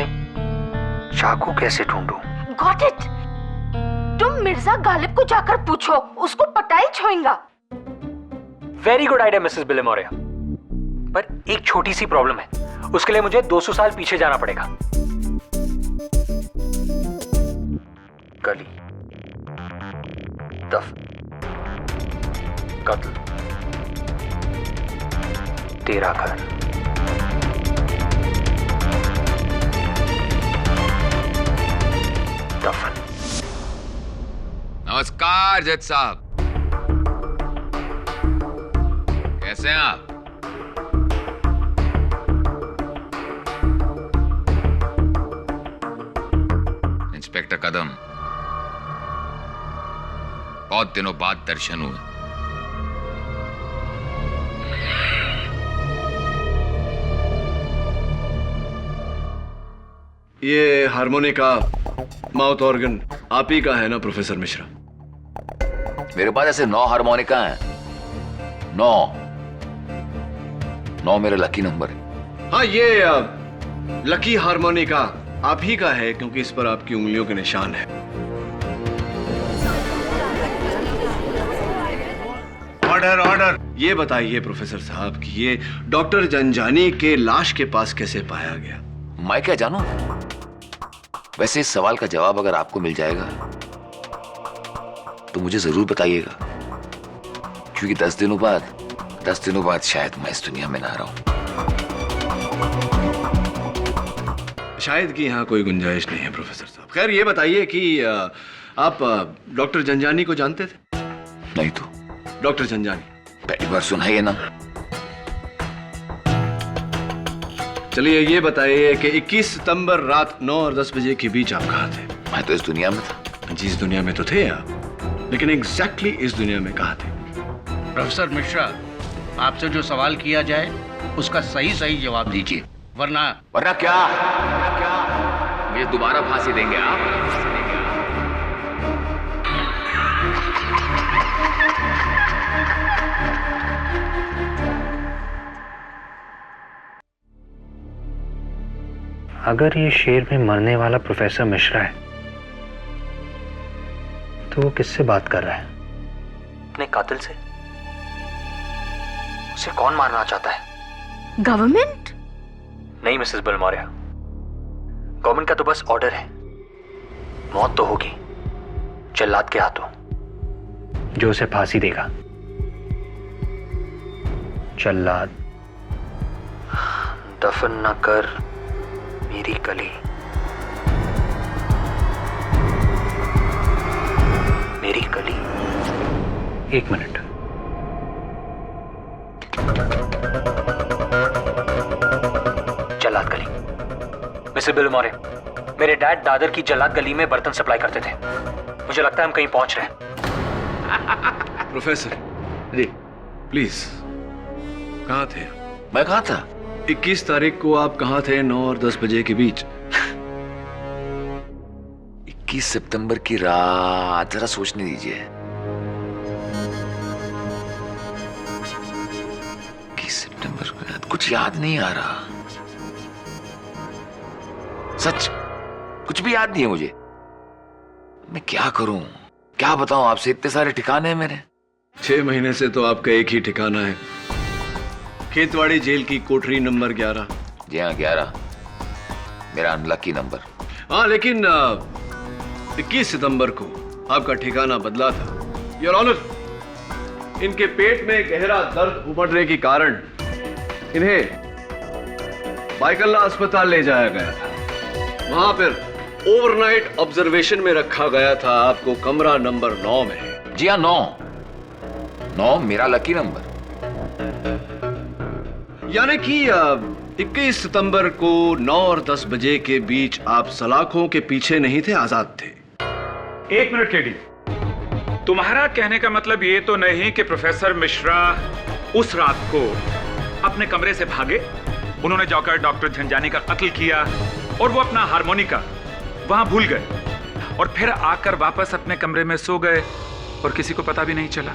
चाकू कैसे ढूंढूं? Got it. तुम मिर्जा गालिब को जाकर पूछो, उसको पता ही छोएगा। वेरी गुड आइडिया मिसेस बिलेमोरिया, पर एक छोटी सी प्रॉब्लम है। उसके लिए मुझे 200 साल पीछे जाना पड़ेगा। गली, दफन, कत्ल, तेरा घर। दफन। नमस्कार जज साहब, कैसे हैं आप? इंस्पेक्टर कदम, बहुत दिनों बाद दर्शन हुए। ये हारमोनिका, माउथ ऑर्गन आप ही का है ना प्रोफेसर मिश्रा? मेरे पास ऐसे 9 हारमोनिका हैं। 9 मेरा लकी नंबर है। हाँ, ये लकी हारमोनिका आप ही का है क्योंकि इस पर आपकी उंगलियों के निशान है। Order order. ये बताइए प्रोफेसर साहब कि ये डॉक्टर जंजानी के लाश के पास कैसे पाया गया? मैं क्या जानूं? वैसे इस सवाल का जवाब अगर आपको मिल जाएगा तो मुझे जरूर बताइएगा, क्योंकि 10 दिनों बाद शायद मैं इस दुनिया में ना रहूं। शायद कि यहाँ कोई गुंजाइश नहीं है प्रोफेसर साहब। खैर ये बताइए कि आप डॉक्टर जंजानी को जानते थे? नहीं तो। डॉक्टर जंजानी पहली बार सुना है ना। चलिए ये बताइए कि 21 सितंबर रात 9 और 10 बजे के बीच आप कहाँ थे? मैं तो इस दुनिया में था। जी, इस दुनिया में तो थे आप, लेकिन एग्जैक्टली इस दुनिया में कहाँ थे? प्रोफेसर मिश्रा, आपसे जो सवाल किया जाए उसका सही जवाब दीजिए, वरना क्या मुझे दोबारा फांसी देंगे आप? अगर ये शेर में मरने वाला प्रोफेसर मिश्रा है तो वो किससे बात कर रहा है? अपने कातिल से। उसे कौन मारना चाहता है? गवर्नमेंट? नहीं मिसेस बिलमोरिया, गवर्नमेंट का तो बस ऑर्डर है। मौत तो होगी जल्लाद के हाथों, जो उसे फांसी देगा। जल्लाद, दफन न कर मेरी कली, मेरी कली। 1 मिनट। जल्लाद गली। मिस्टर बिलमोरिया, मेरे डैड दादर की जल्लाद गली में बर्तन सप्लाई करते थे। मुझे लगता है हम कहीं पहुंच रहे हैं। प्रोफेसर जी प्लीज, कहाँ थे? मैं कहाँ था? 21 तारीख को आप कहाँ थे 9 और 10 बजे के बीच? 21 सितंबर की रात, जरा सोचने दीजिए। 21 सितंबर की रात, कुछ याद नहीं आ रहा। सच कुछ भी याद नहीं है मुझे। मैं क्या करूं, क्या बताऊं आपसे? इतने सारे ठिकाने हैं मेरे। 6 महीने से तो आपका एक ही ठिकाना है, खेतवाड़ी जेल की कोठरी नंबर 11। जी हाँ, 11 मेरा अनलकी नंबर। हाँ, लेकिन 21 सितंबर को आपका ठिकाना बदला था। योर ऑनर, इनके पेट में गहरा दर्द उमड़ने के कारण इन्हें बाइकल्ला अस्पताल ले जाया गया था। वहां पर ओवरनाइट ऑब्जर्वेशन में रखा गया था आपको कमरा नंबर 9 में। जी हाँ, 9 मेरा लकी नंबर। यानी कि 21 सितंबर को 9 और 10 बजे के बीच आप सलाखों के पीछे नहीं थे, आजाद थे। 1 मिनट केडी, तुम्हारा कहने का मतलब ये तो नहीं कि प्रोफेसर मिश्रा उस रात को अपने कमरे से भागे, उन्होंने जाकर डॉक्टर झंझानी का कत्ल किया, और वो अपना हारमोनिका वहां भूल गए और फिर आकर वापस अपने कमरे में सो गए और किसी को पता भी नहीं चला।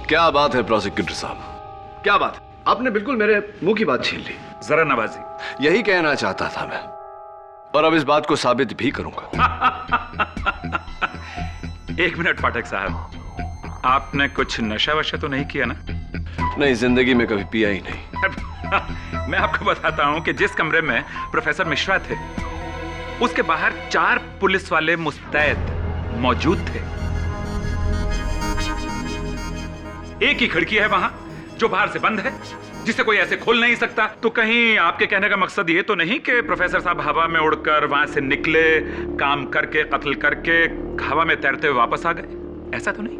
क्या बात है प्रोसिक्यूटर साहब, क्या बात है? आपने बिल्कुल मेरे मुंह की बात छीन ली। जरा नवाजी, यही कहना चाहता था मैं, और अब इस बात को साबित भी करूंगा। एक मिनट पाठक साहब, आपने कुछ नशा वशा तो नहीं किया ना? नहीं, जिंदगी में कभी पिया ही नहीं। मैं आपको बताता हूं कि जिस कमरे में प्रोफेसर मिश्रा थे उसके बाहर 4 पुलिस वाले मुस्तैद मौजूद थे। एक ही खिड़की है वहां जो बाहर से बंद है, जिसे कोई ऐसे खोल नहीं सकता। तो कहीं आपके कहने का मकसद ये तो नहीं कि प्रोफेसर साहब हवा में उड़कर वहां से निकले, काम करके, कत्ल करके हवा में तैरते हुए वापस आ गए? ऐसा तो नहीं?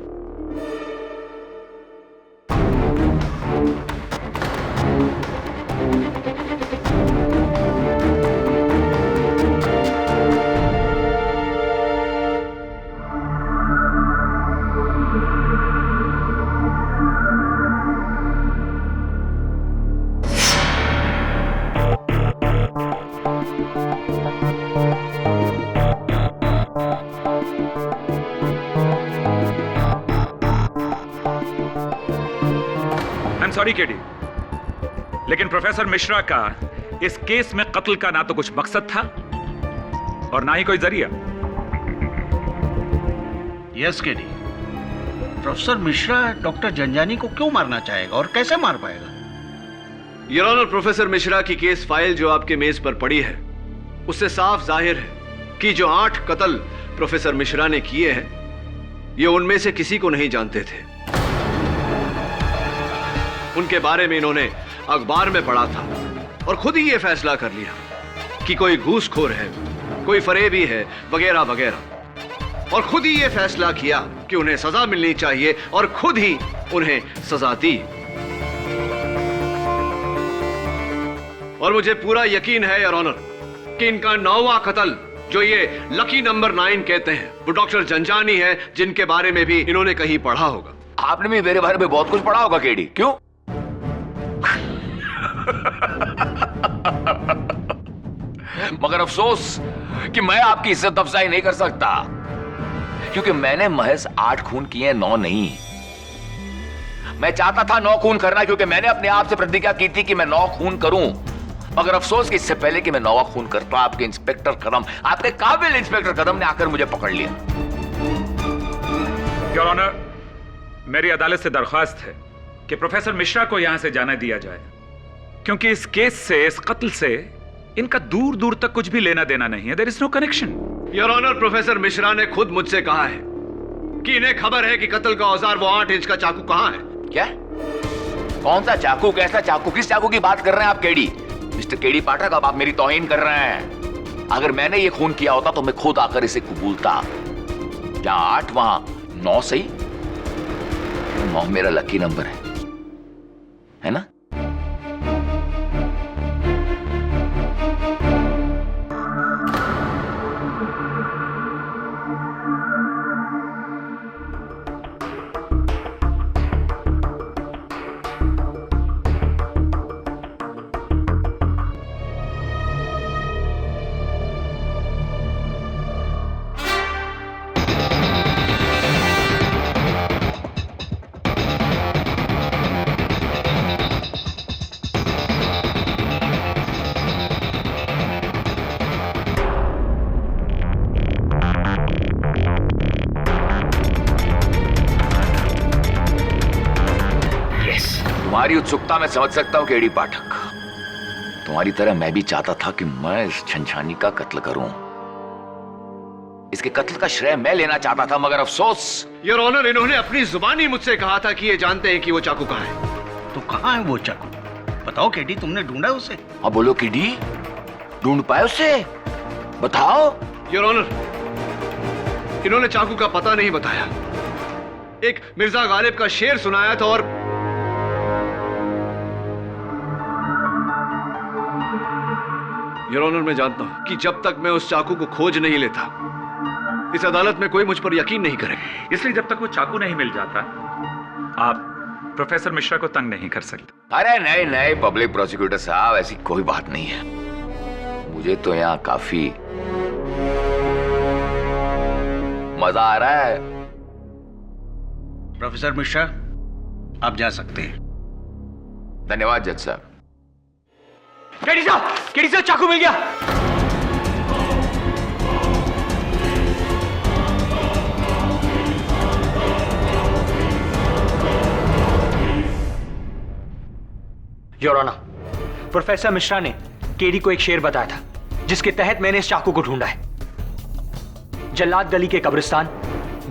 सॉरी केडी, लेकिन प्रोफेसर मिश्रा का इस केस में कत्ल का ना तो कुछ मकसद था और ना ही कोई जरिया। Yes KD, professor Mishra doctor Janjani को क्यों मारना चाहेगा और कैसे मार पाएगा? योर ऑनर, प्रोफेसर मिश्रा की केस फाइल जो आपके मेज पर पड़ी है उससे साफ जाहिर है कि जो 8 कत्ल प्रोफेसर मिश्रा ने किए हैं ये उनमें से किसी को नहीं जानते थे। उनके बारे में इन्होंने अखबार में पढ़ा था और खुद ही यह फैसला कर लिया कि कोई घूसखोर है, कोई फरेबी है, वगैरह वगैरह, और खुद ही यह फैसला किया कि उन्हें सजा मिलनी चाहिए और खुद ही उन्हें सजा दी। और मुझे पूरा यकीन है योर ऑनर कि इनका 9वां कत्ल जो ये लकी नंबर 9 कहते हैं वो डॉक्टर जंजानी है, जिनके बारे में भी इन्होंने कहीं पढ़ा होगा। आपने भी मेरे बारे में बहुत कुछ पढ़ा होगा केडी, क्यों? मगर अफसोस कि मैं आपकी इज्जत अफजाई नहीं कर सकता, क्योंकि मैंने महज 8 खून किए, 9 नहीं। मैं चाहता था 9 खून करना, क्योंकि मैंने अपने आप से प्रतिज्ञा की थी कि मैं 9 खून करूं। मगर अफसोस कि इससे पहले कि मैं 9वां खून करता, आपके इंस्पेक्टर कदम, आपके काबिल इंस्पेक्टर कदम ने आकर मुझे पकड़ लिया। योर ऑनर, मेरी अदालत से दरख्वास्त है कि प्रोफेसर मिश्रा को यहां से जाने दिया जाए, क्योंकि इस केस से, इस कत्ल से इनका दूर दूर तक कुछ भी लेना देना नहीं है। There is no connection. Your honour, professor Mishra ने खुद मुझसे कहा है कि इन्हें खबर है कि कत्ल का औजार वो 8 इंच का चाकू कहां है। क्या? कौन सा चाकू? कैसा चाकू? किस चाकू की बात कर रहे हैं आप केडी? मिस्टर केडी पाठक, अब आप मेरी तौहीन कर रहे हैं। अगर मैंने ये खून किया होता तो मैं खुद आकर इसे कबूलता। जहां 8 वहां 9 सही। 9 मेरा लकी नंबर है ना? तुम्हारी उत्सुकता मैं समझ सकता हूं केडी पाठक। तुम्हारी तरह मैं भी चाहता था कि मैं इस झंझानी का कत्ल करूं। इसके कत्ल का श्रेय मैं लेना चाहता था, मगर अफसोस। योर ऑनर, इन्होंने अपनी जुबानी मुझसे कहा था कि ये जानते हैं कि वो चाकू कहां है। तो कहां है वो चाकू? बताओ केडी, तुमने ढूंढा उसे? हाँ बोलो केडी, ढूंढ पाए उसे? बताओ। योर ऑनर, इन्होंने चाकू का पता नहीं बताया। एक मिर्जा गालिब का शेर सुनाया था और योर ऑनर, मैं जानता हूं कि जब तक मैं उस चाकू को खोज नहीं लेता इस अदालत में कोई मुझ पर यकीन नहीं करेगा। इसलिए जब तक वो चाकू नहीं मिल जाता आप प्रोफेसर मिश्रा को तंग नहीं कर सकते। अरे नहीं नहीं पब्लिक प्रोसिक्यूटर साहब, ऐसी कोई बात नहीं है। मुझे तो यहाँ काफी मजा आ रहा है। प्रोफेसर मिश्रा, आप जा सकते हैं। धन्यवाद जज साहब। केडी साहब चाकू मिल गया। योर ऑनर, प्रोफेसर मिश्रा ने केडी को एक शेर बताया था जिसके तहत मैंने इस चाकू को ढूंढा है। जल्लाद गली के कब्रिस्तान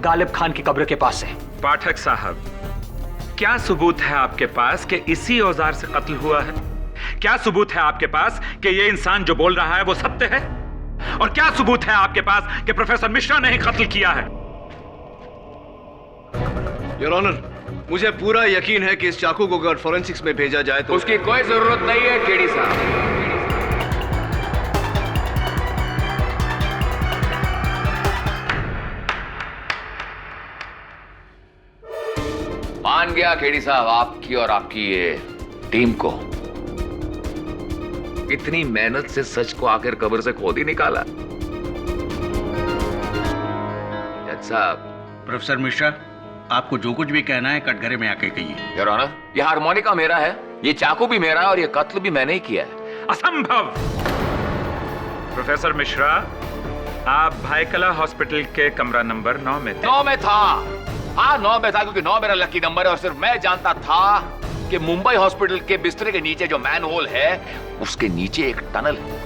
गालिब खान की कब्र के पास है। पाठक साहब, क्या सबूत है आपके पास कि इसी औजार से कत्ल हुआ है? क्या सबूत है आपके पास कि यह इंसान जो बोल रहा है वो सत्य है? और क्या सबूत है आपके पास कि प्रोफेसर मिश्रा ने ही कत्ल किया है? योर ऑनर, मुझे पूरा यकीन है कि इस चाकू को अगर फोरेंसिक्स में भेजा जाए तो उसकी कोई जरूरत नहीं है केडी साहब। मान गया केडी साहब आपकी और आपकी ये टीम को। इतनी मेहनत से सच को आखिर कब्र से खोद ही निकाला। जज साहब। प्रोफेसर मिश्रा, आपको जो कुछ भी कहना है कटघरे में आके कहिए। योर ऑनर, ये हारमोनिका मेरा है, ये चाकू भी मेरा है और ये कत्ल भी मैंने ही किया है। असंभव। प्रोफेसर मिश्रा, आप भाईकला हॉस्पिटल के कमरा नंबर 9 में थे। 9 में था। हाँ 9 में था क्योंकि 9 मेरा लकी नंबर है और सिर्फ मैं जानता था कि मुंबई हॉस्पिटल के बिस्तरे के नीचे जो मैन होल है उसके नीचे एक टनल है।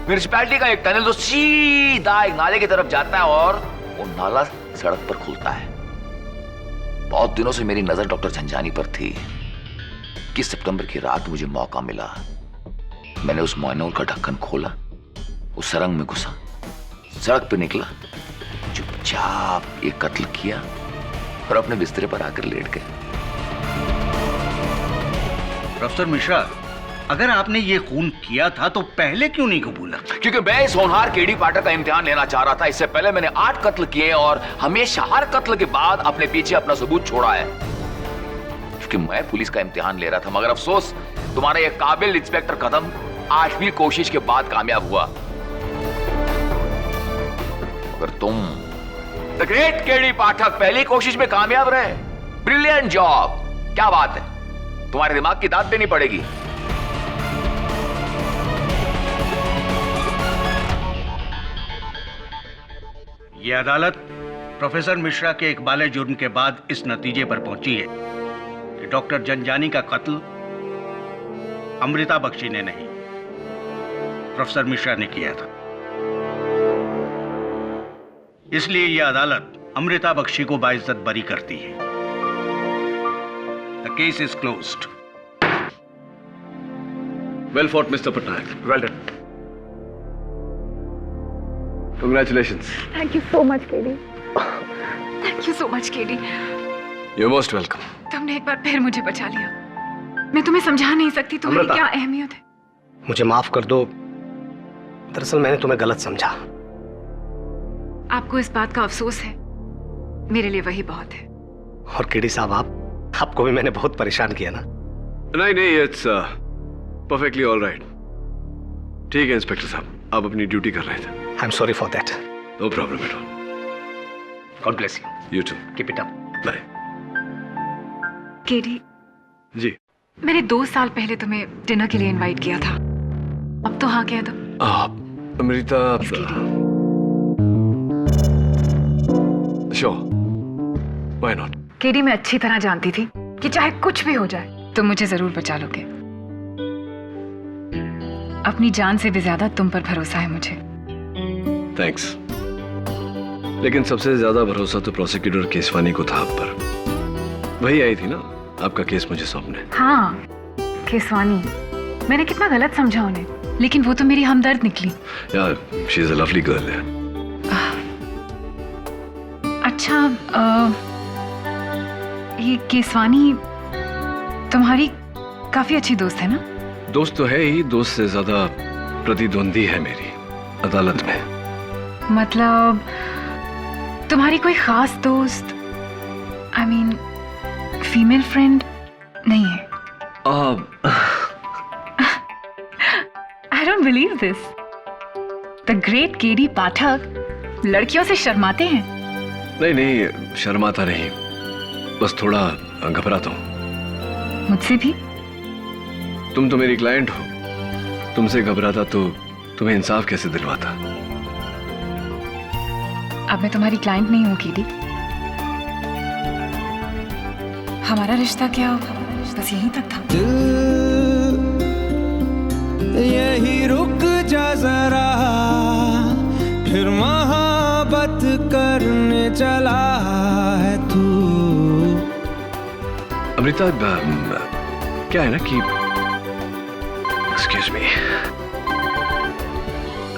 म्युनिसिपैलिटी का एक टनल जो सीधा एक नाले की तरफ जाता है और वो नाला सड़क पर खुलता है। बहुत दिनों से मेरी नजर डॉक्टर झंझानी पर थी कि सितंबर की रात मुझे मौका मिला। मैंने उस मैनहोल का ढक्कन खोला, उस सुरंग में घुसा, सड़क पे निकला, चुपचाप ये कत्ल किया और अपने बिस्तरे पर आकर लेट गए। प्रोफेसर मिश्रा, अगर आपने ये खून किया था तो पहले क्यों नहीं कबूला? क्योंकि मैं इस होनहार केडी पाठक का इम्तिहान लेना चाह रहा था। इससे पहले मैंने 8 कत्ल किए और हमेशा हर कत्ल के बाद अपने पीछे अपना सबूत छोड़ा है, क्योंकि मैं पुलिस का इम्तिहान ले रहा था। मगर अफसोस, तुम्हारा ये काबिल इंस्पेक्टर कदम 8वीं कोशिश के बाद कामयाब हुआ। मगर तुम द ग्रेट केडी पाठक पहली कोशिश में कामयाब रहे। Brilliant job. क्या बात है, तुम्हारे दिमाग की दाद देनी पड़ेगी। यह अदालत प्रोफेसर मिश्रा के इकबाले जुर्म के बाद इस नतीजे पर पहुंची है कि डॉक्टर जंजानी का कत्ल अमृता बख्शी ने नहीं, प्रोफेसर मिश्रा ने किया था। इसलिए यह अदालत अमृता बख्शी को बाइज्जत बरी करती है। The case is closed. Well fought mister Patnaik. Well done. Congratulations. Thank you so much, KD. Thank you so much, KD. You're most welcome. तुमने एक बार फिर मुझे बचा लिया। मैं तुम्हें समझा नहीं सकती तुम्हारी अमृता, क्या अहमियत है। मुझे माफ कर दो, दरअसल मैंने तुम्हें गलत समझा। आपको इस बात का अफसोस है, मेरे लिए वही बहुत है। और केडी साहब, आपको भी मैंने बहुत परेशान किया ना? नहीं, इट्स परफेक्टली ऑल राइट। ठीक है इंस्पेक्टर साहब, आप अपनी ड्यूटी कर रहे थे। I am sorry for that. No problem at all. God bless you. You too. Keep it up. Bye. KD, ji. मैंने 2 साल पहले तुम्हें डिनर के लिए इनवाइट किया था, अब तो हाँ कह दो। Amrita, sure, why not. KD, मैं अच्छी तरह जानती थी कि चाहे कुछ भी हो जाए तुम मुझे जरूर बचा लोगे। अपनी जान से भी ज्यादा तुम पर भरोसा है मुझे। थैंक्स। लेकिन सबसे ज्यादा भरोसा तो प्रोसिक्यूटर केसवानी को था आप पर। वही आई थी ना आपका केस मुझे सौंपने। हाँ, केसवानी। मैंने कितना गलत समझा उन्हें, लेकिन वो तो मेरी हमदर्द निकली। यार, she is a lovely girl है। अच्छा, ये केसवानी तुम्हारी काफी अच्छी दोस्त है ना? दोस्त तो है ही, दोस्त से ज्यादा प्रतिद्वंदी है मेरी अदालत में। मतलब तुम्हारी कोई खास दोस्त, आई मीन फीमेल फ्रेंड नहीं है? I don't believe this. The great KD Pathak लड़कियों से शर्माते हैं? नहीं नहीं, शर्माता नहीं, बस थोड़ा घबराता हूँ। मुझसे भी? तुम तो मेरी क्लाइंट हो, तुमसे घबराता तो तुम्हें इंसाफ कैसे दिलवाता? अब मैं तुम्हारी क्लाइंट नहीं हूँ केडी। हमारा रिश्ता क्या बस यहीं तक था। यही रुक जा जरा, फिर मोहब्बत करने चला है तू। अमृता, क्या है ना कि एक्सक्यूज मी।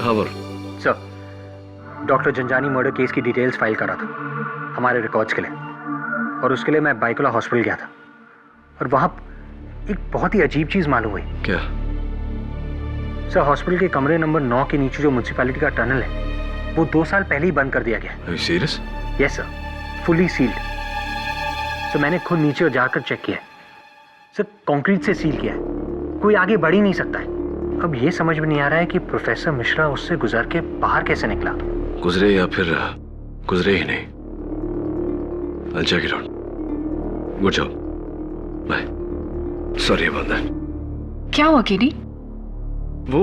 हाँ बोल। Sir, doctor Zanjani murder case की डिटेल्स फाइल करा था हमारे रिकॉर्ड्स के लिए, और उसके लिए मैं बाइकोला हॉस्पिटल गया था, और वहां एक बहुत ही अजीब चीज मालूम हुई। क्या? सर, हॉस्पिटल के कमरे नंबर 9 के नीचे जो म्युनिसिपैलिटी का टनल है वो 2 साल पहले ही बंद कर दिया गया। Are you serious? Yes sir, fully sealed. Sir, मैंने खुद नीचे जाकर चेक किया है सर, कंक्रीट से सील किया है, कोई आगे बढ़ ही नहीं सकता है। अब ये समझ में नहीं आ रहा है कि प्रोफेसर मिश्रा उससे गुजर के बाहर कैसे निकला। गुजरे या फिर गुजरे ही नहीं। I'll check it out. Good job. Bye. Sorry about that. क्या हुआ केडी? वो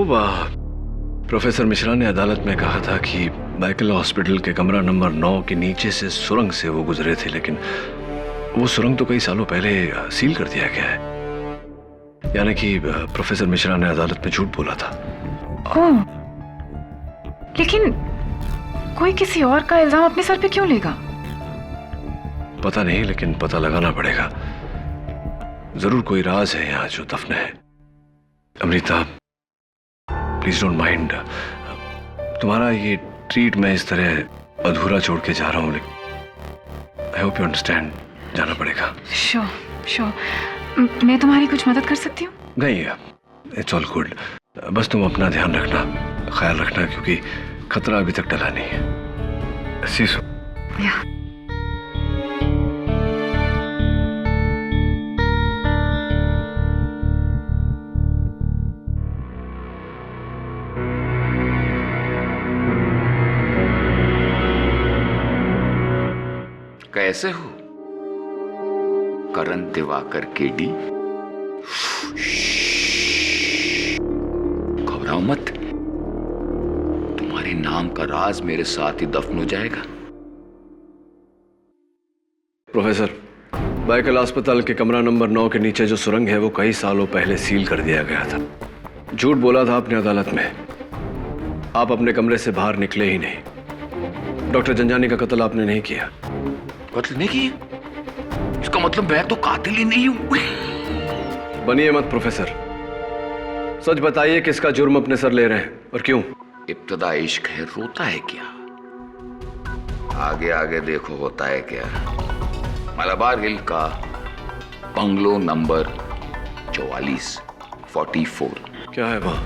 प्रोफेसर मिश्रा ने अदालत में कहा था कि बाइकला हॉस्पिटल के कमरा नंबर 9 के नीचे से सुरंग से वो गुजरे थे, लेकिन वो सुरंग तो कई सालों पहले सील कर दिया गया है। यानी कि प्रोफेसर मिश्रा ने अदालत में झूठ बोला था। ओह, लेकिन कोई किसी और का इल्जाम अपने सर पे क्यों लेगा? पता नहीं, लेकिन पता लगाना पड़ेगा। जरूर कोई राज है यहाँ जो दफन है। अमृता, प्लीज डोंट माइंड, तुम्हारा ये ट्रीट मैं इस तरह अधूरा छोड़ के जा रहा हूँ, आई होप यू अंडरस्टैंड। जाना पड़ेगा। Sure sure. मैं तुम्हारी कुछ मदद कर सकती हूँ? नहीं, इट्स ऑल गुड। बस तुम अपना ध्यान रखना, ख्याल रखना, क्योंकि खतरा अभी तक टला नहीं है। सीसो। या। कैसे हो करण दिवाकर केडी? घबराओ मत, तुम्हारे नाम का राज मेरे साथ ही दफन हो जाएगा। प्रोफेसर, बाइकला अस्पताल के कमरा नंबर 9 के नीचे जो सुरंग है वो कई सालों पहले सील कर दिया गया था। झूठ बोला था आपने अदालत में। आप अपने कमरे से बाहर निकले ही नहीं। डॉक्टर जंजानी का कत्ल आपने नहीं किया। कत्ल नहीं किया? इसका मतलब मैं तो कातिल ही नहीं हूं। बनिए मत प्रोफेसर, सच बताइए किसका जुर्म अपने सर ले रहे हैं और क्यों? इब्तदा इश्क है, रोता है क्या? आगे आगे देखो होता है क्या। मलबार हिल का बंगलो नंबर 44। क्या है वहां?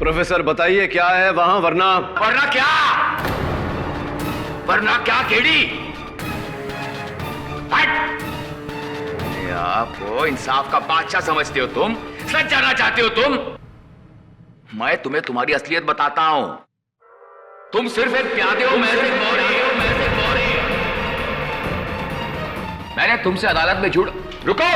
प्रोफेसर बताइए क्या है वहां, वरना क्या? वरना क्या केडी? आपको इंसाफ का बादशाह समझते हो तुम? सच जाना चाहते हो तुम? मैं तुम्हें तुम्हारी असलियत बताता हूं। तुम सिर्फ एक प्यादे हो, मैं सिर्फ मौरी। मैंने तुमसे अदालत में झूठ। रुको!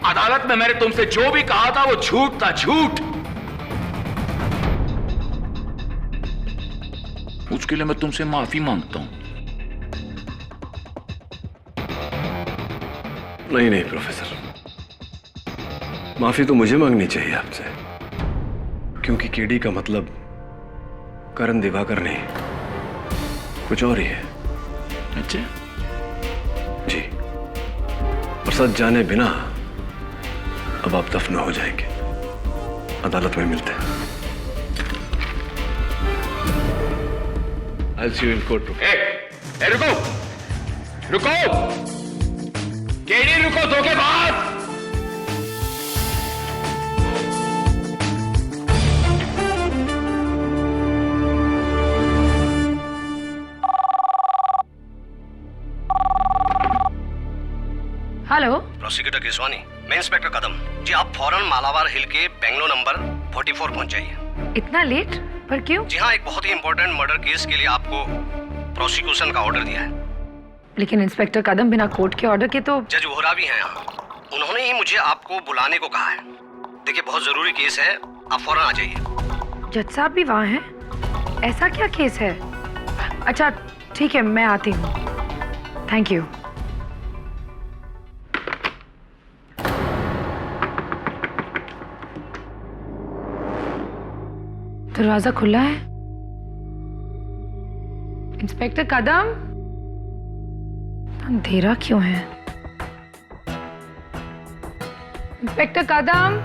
अदालत में मैंने तुमसे जो भी कहा था वो झूठ था, झूठ। उसके लिए मैं तुमसे माफी मांगता हूं। नहीं प्रोफेसर, माफी तो मुझे मांगनी चाहिए आपसे, क्योंकि केडी का मतलब करण दिवाकर नहीं, कुछ और ही है। अच्छा जी, और सच जाने बिना अब आप दफन हो जाएंगे। अदालत में मिलते हैं। I'll see you in court. रुको केडी, रुको, धोखेबाज। प्रोसिक्यूटर केसवानी, मैं इंस्पेक्टर कदम। जी आप फौरन मालाबार हिल के बेंगलो नंबर 44 पहुंच जाइए। इतना लेट? पर क्यों? जी हाँ, एक बहुत ही इंपॉर्टेंट मर्डर केस के लिए आपको प्रोसिक्यूशन का ऑर्डर दिया है। लेकिन इंस्पेक्टर कदम, बिना कोर्ट के ऑर्डर के तो। जज वोहरा भी हैं यहाँ, उन्होंने ही मुझे आपको बुलाने को कहा है। देखिए बहुत जरूरी केस है, आप फौरन आ जाइए। जज साहब भी वहाँ हैं? ऐसा क्या केस है? अच्छा ठीक है, मैं आती हूँ। Thank you. दरवाजा खुला है। इंस्पेक्टर कदम, अंधेरा क्यों है? इंस्पेक्टर कदम,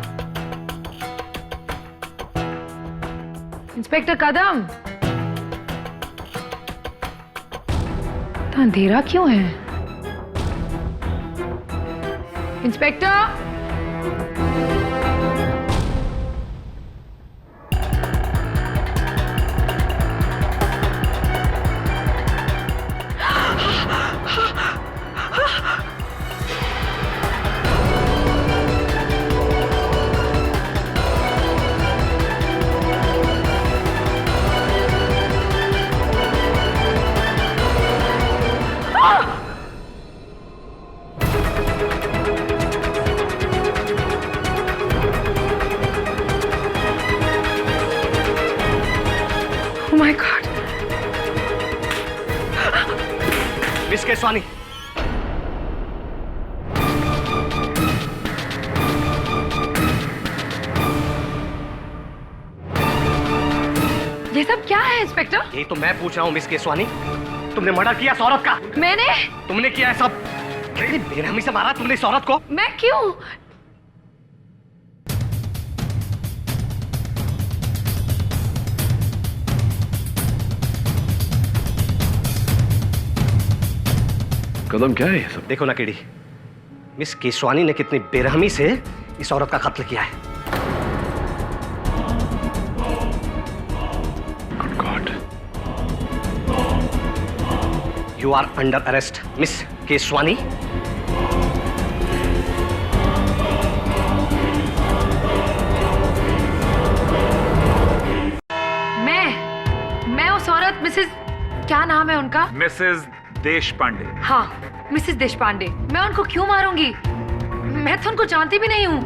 इंस्पेक्टर कदम, अंधेरा क्यों है? Inspector, Oh my God. Miss Keswani, ये सब क्या है इंस्पेक्टर? यही तो मैं पूछ रहा हूँ मिस केसवानी, तुमने मर्डर किया इस औरत का? मैंने? तुमने किया है सब? कितनी बेरहमी से मारा तुमने इस औरत को? मैं क्यों? कदम क्या है ये सब? देखो ना केडी, मिस केसवानी ने कितनी बेरहमी से इस औरत का कत्ल किया है। Good God. You are under arrest, miss Keswani. मैं उस औरत मिसेस, क्या नाम है उनका? मिसेस देशपांडे। हाँ, मिसेस देशपांडे। मैं उनको क्यों मारूंगी? मैं तो उनको जानती भी नहीं हूँ।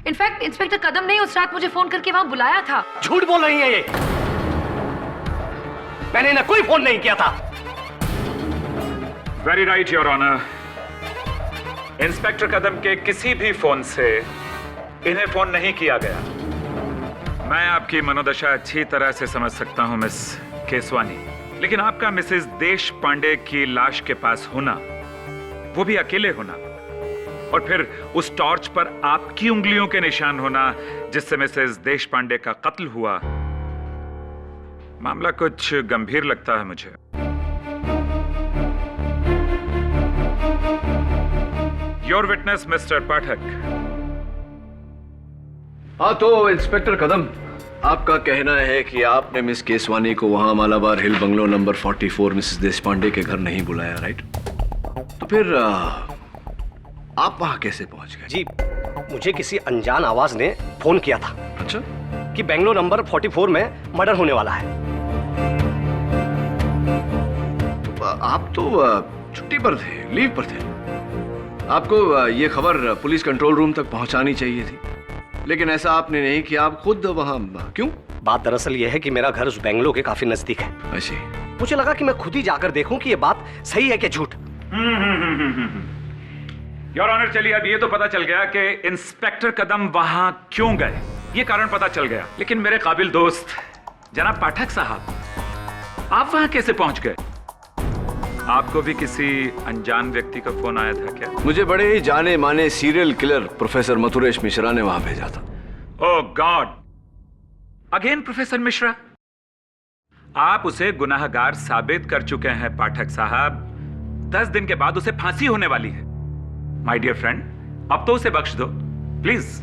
इनफैक्ट इंस्पेक्टर कदम ने उस रात मुझे फोन करके वहां बुलाया था। झूठ बोल रही है ये। मैंने इन्हें कोई फोन नहीं किया था। Very right your honour. Inspector Kadam के किसी भी फोन से इन्हें फोन नहीं किया गया। मैं आपकी मनोदशा अच्छी तरह से समझ सकता हूं मिस केसवानी, लेकिन आपका मिसेस देशपांडे की लाश के पास होना, वो भी अकेले होना, और फिर उस टॉर्च पर आपकी उंगलियों के निशान होना जिससे मिसेस देशपांडे का कत्ल हुआ, मामला कुछ गंभीर लगता है मुझे। योर विटनेस मिस्टर पाठक। हाँ तो इंस्पेक्टर कदम, आपका कहना है कि आपने मिस केसवानी को वहां मालाबार हिल बंगलो नंबर 44 मिसेस देशपांडे के घर नहीं बुलाया, राइट? तो फिर आप वहां कैसे पहुंच गए? जी मुझे किसी अनजान आवाज ने फोन किया था। अच्छा? कि बेंगलो नंबर 44 में मर्डर होने वाला है। आप तो छुट्टी पर थे, लीव पर थे। आपको ये खबर पुलिस कंट्रोल रूम तक पहुंचानी चाहिए थी, लेकिन ऐसा आपने नहीं किया। आप खुद वहां क्यों? बात दरअसल यह है कि मेरा घर उस बेंगलो के काफी नजदीक है। ऐसे मुझे लगा कि मैं खुद ही जाकर देखूं कि ये बात सही है कि झूठ। योर ऑनर, चलिए अब ये तो पता चल गया कि इंस्पेक्टर कदम वहां क्यों गए, ये कारण पता चल गया। लेकिन मेरे काबिल दोस्त जनाब पाठक साहब, आप वहां कैसे पहुंच गए? आपको भी किसी अनजान व्यक्ति का फोन आया था क्या? मुझे बड़े ही जाने माने serial killer professor Mathuresh Mishra ने वहां भेजा था। ओह गॉड, अगेन प्रोफेसर मिश्रा? आप उसे गुनाहगार साबित कर चुके हैं पाठक साहब। 10 दिन के बाद उसे फांसी होने वाली है। माय डियर फ्रेंड, अब तो उसे बख्श दो प्लीज।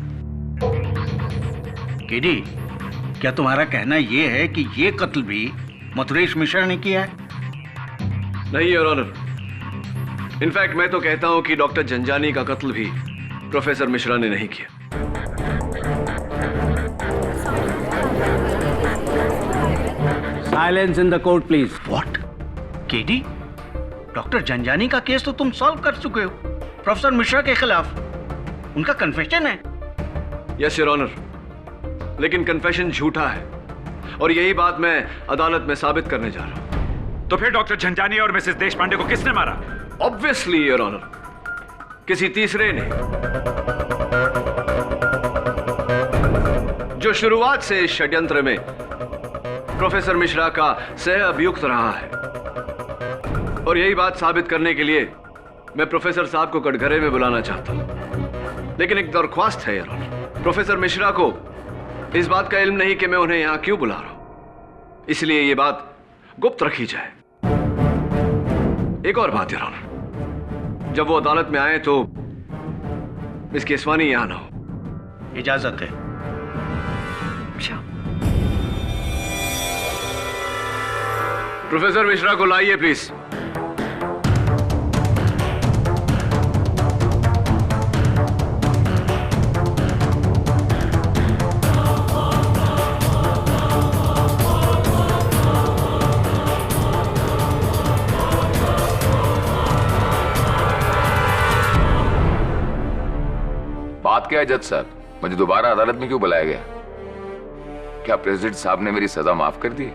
केडी, क्या तुम्हारा कहना यह है कि यह कत्ल भी मथुरेश मिश्रा ने किया है? नहीं योर ऑनर, इनफैक्ट मैं तो कहता हूं कि डॉक्टर जंजानी का कत्ल भी प्रोफेसर मिश्रा ने नहीं किया। Silence in the court please. What? KD, doctor Janjani का केस तो तुम सॉल्व कर चुके हो प्रोफेसर मिश्रा के खिलाफ। उनका कन्फेशन है। यस योर ऑनर, लेकिन कन्फेशन झूठा है और यही बात मैं अदालत में साबित करने जा रहा हूं। तो फिर डॉक्टर झंझानी और मिसेस देशपांडे को किसने मारा? ऑब्वियसली योर ऑनर, किसी तीसरे ने, जो शुरुआत से इस षड्यंत्र में प्रोफेसर मिश्रा का सह अभियुक्त रहा है। और यही बात साबित करने के लिए मैं प्रोफेसर साहब को कटघरे में बुलाना चाहता हूं। लेकिन एक दरख्वास्त है योर ऑनर, प्रोफेसर मिश्रा को इस बात का इल्म नहीं कि मैं उन्हें यहां क्यों बुला रहा हूं, इसलिए यह बात गुप्त रखी जाए। एक और बात योर ऑनर, जब वो अदालत में आए तो मिस केसवानी यहां ना हो। इजाजत है। प्रोफेसर मिश्रा को लाइए प्लीज। बात क्या है जज साहब, मुझे दोबारा अदालत में क्यों बुलाया गया? क्या प्रेसिडेंट साहब ने मेरी सजा माफ कर दी?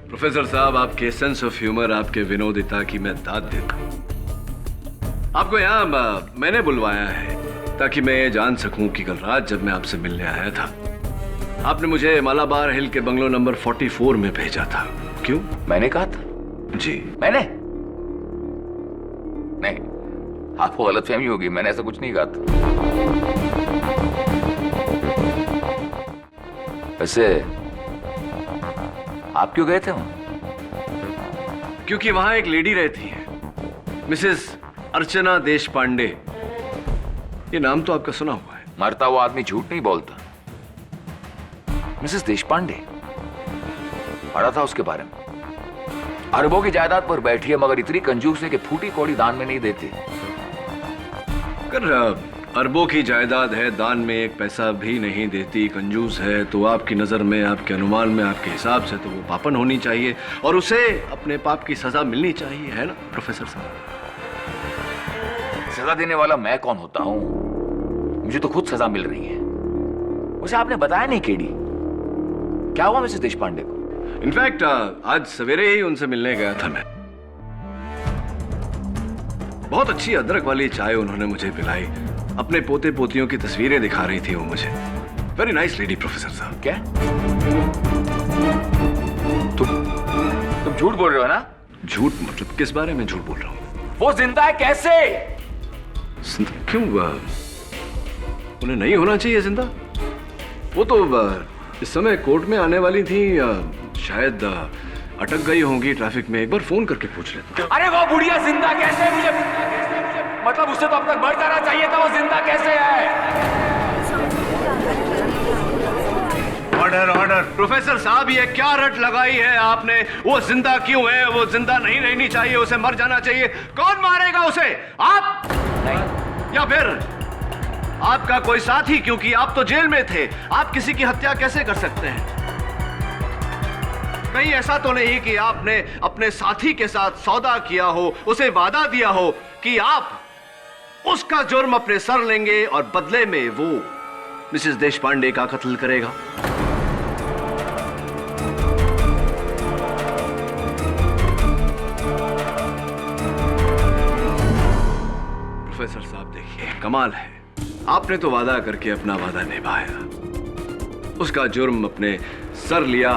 प्रोफेसर साहब, आपके सेंस ऑफ ह्यूमर, आपके विनोदिता की मैं दाद देता हूं। आपको यहां मैंने बुलवाया है ताकि मैं ये जान सकूं कि कल रात जब मैं आपसे मिलने आया था, आपने मुझे मालाबार हिल के बंगलो नंबर 44 में भेजा था। क्यों? मैंने कहा था? जी मैंने नहीं, आपको गलतफहमी होगी, मैंने ऐसा कुछ नहीं कहा था। वैसे आप क्यों गए थे वहां? क्योंकि वहां एक लेडी रहती है, मिसेस अर्चना देशपांडे। ये नाम तो आपका सुना हुआ है। मरता हुआ आदमी झूठ नहीं बोलता। मिसेस देशपांडे, पढ़ा था उसके बारे में। अरबों की जायदाद पर बैठी है, मगर इतनी कंजूस है कि फूटी कौड़ी दान में नहीं देती। अगर अरबों की जायदाद है, दान में एक पैसा भी नहीं देती, कंजूस है, तो आपकी नजर में, आपके अनुमान में, आपके हिसाब से तो वो पापन होनी चाहिए और उसे अपने पाप की सजा मिलनी चाहिए, है ना प्रोफेसर साहब? सजा देने वाला मैं कौन होता हूं? मुझे तो खुद सजा मिल रही है। उसे आपने बताया नहीं केडी, क्या हुआ मिसेस देशपांडे को? इनफैक्ट आज सवेरे ही उनसे मिलने गया था मैं। बहुत अच्छी अदरक वाली चाय उन्होंने मुझे पिलाई, अपने पोते पोतियों की तस्वीरें दिखा रही थी वो मुझे। वेरी नाइस लेडी प्रोफेसर साहब। क्या तुम झूठ बोल रहे हो ना? झूठ मतलब किस बारे में झूठ बोल रहा हूँ? वो जिंदा है कैसे? क्यों? उन्हें नहीं होना चाहिए जिंदा? वो तो इस समय कोर्ट में आने वाली थी, शायद अटक गई होंगी ट्रैफिक में। एक बार फोन करके पूछ लेता। अरे वो बुढ़िया जिंदा कैसे? मुझे मतलब उससे तो अब तक मर जाना चाहिए था, वो जिंदा कैसे है? Order order. प्रोफेसर साहब, ये क्या रट लगाई है आपने? वो जिंदा क्यों है? वो जिंदा नहीं रहनी चाहिए, उसे मर जाना चाहिए। कौन मारेगा उसे? आप? नहीं। या फिर आपका कोई साथी? क्योंकि आप तो जेल में थे, आप किसी की हत्या कैसे कर सकते हैं? कहीं ऐसा तो नहीं कि आपने अपने साथी के साथ सौदा किया हो, उसे वादा दिया हो कि आप उसका जुर्म अपने सर लेंगे और बदले में वो मिसेस देशपांडे का कत्ल करेगा? प्रोफेसर साहब देखिए, कमाल है, आपने तो वादा करके अपना वादा निभाया, उसका जुर्म अपने सर लिया,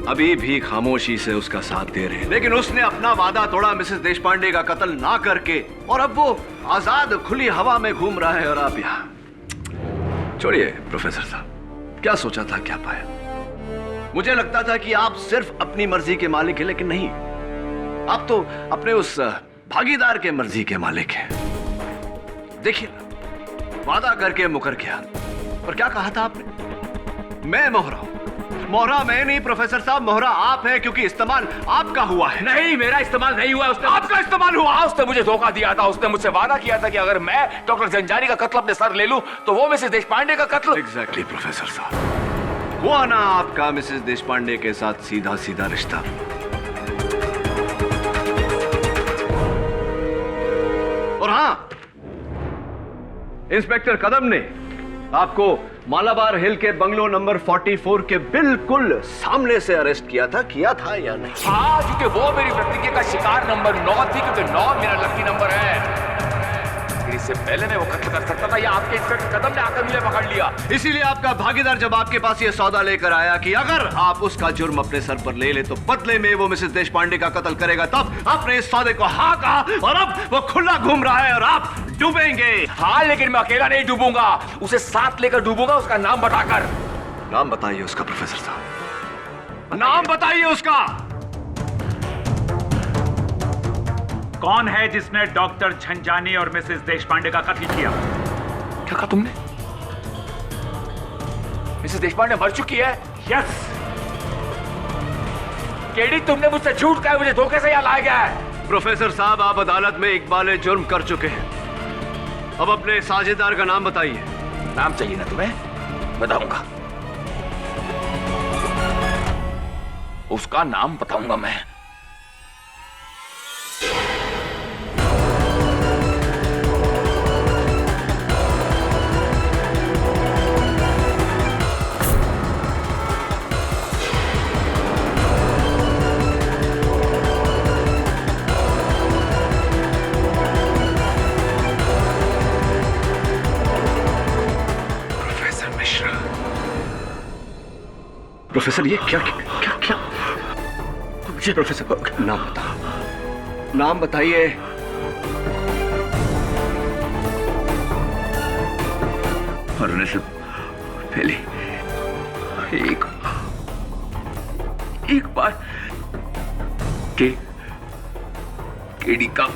अभी भी खामोशी से उसका साथ दे रहे हैं। लेकिन उसने अपना वादा तोड़ा मिसेस देशपांडे का कत्ल ना करके, और अब वो आजाद खुली हवा में घूम रहा है और आप यहां। छोड़िए प्रोफेसर साहब, क्या सोचा था क्या पाया? मुझे लगता था कि आप सिर्फ अपनी मर्जी के मालिक हैं, लेकिन नहीं, आप तो अपने उस भागीदार के मर्जी के मालिक हैं। देखिए, वादा करके मुकर गया, और क्या कहा था आपने? मैं मोहरा हूं, मोहरा मैं नहीं प्रोफेसर साहब, मोहरा आप हैं, क्योंकि इस्तेमाल आपका हुआ है। नहीं, मेरा इस्तेमाल नहीं हुआ, उसने आपका इस्तेमाल हुआ। उसने मुझे धोखा दिया था। उसने मुझसे वादा किया था कि अगर मैं डॉक्टर जंजानी का कत्ल अपने सर ले लूं तो वो मिसेस देशपांडे का कत्ल। एग्जैक्टली प्रोफेसर साहब, हुआ ना आपका मिसेस देशपांडे के साथ सीधा सीधा रिश्ता। और हाँ, इंस्पेक्टर कदम ने आपको मालाबार हिल के बंगलो नंबर 44 के बिल्कुल सामने से अरेस्ट किया था या नहीं? हाँ, क्योंकि वो मेरी प्रतिज्ञा का शिकार नंबर 9 थी, क्योंकि 9 मेरा लकी नंबर है। इससे पहले मैं वो कत्ल कर सकता था या आपके इंस्पेक्टर कदम ने आकर मुझे पकड़ लिया। इसीलिए आपका भागीदार जब आपके पास ये सौदा लेकर आया कि अगर आप उसका जुर्म अपने सर पर ले ले तो बदले में वो मिसेस देशपांडे का कत्ल करेगा, तब आपने इस सौदे को हाँ कहा और अब वो खुला घूम रहा है और आप डूबेंगे। हाँ, लेकिन मैं अकेला नहीं डूबूंगा, उसे साथ लेकर डूबूंगा, उसका नाम बताकर। नाम बताइए उसका प्रोफेसर साहब, नाम बताइए उसका। कौन है जिसने डॉक्टर झंझानी और मिसेस देशपांडे का कत्ल किया? क्या कहा तुमने? मिसेस देशपांडे मर चुकी है? यस। केडी, तुमने मुझसे झूठ कहा, मुझे धोखे से यहाँ लाया गया है। प्रोफेसर साहब, आप अदालत में इकबाल जुर्म कर चुके हैं। अब अपने साझेदार का नाम बताइए। नाम चाहिए ना तुम्हें? बताऊंगा, उसका नाम बताऊंगा मैं। प्रोफेसर, ये क्या क्या क्या, क्या? जी प्रोफेसर, नाम बताओ, नाम बताइए। मरने से पहले एक बार केडी का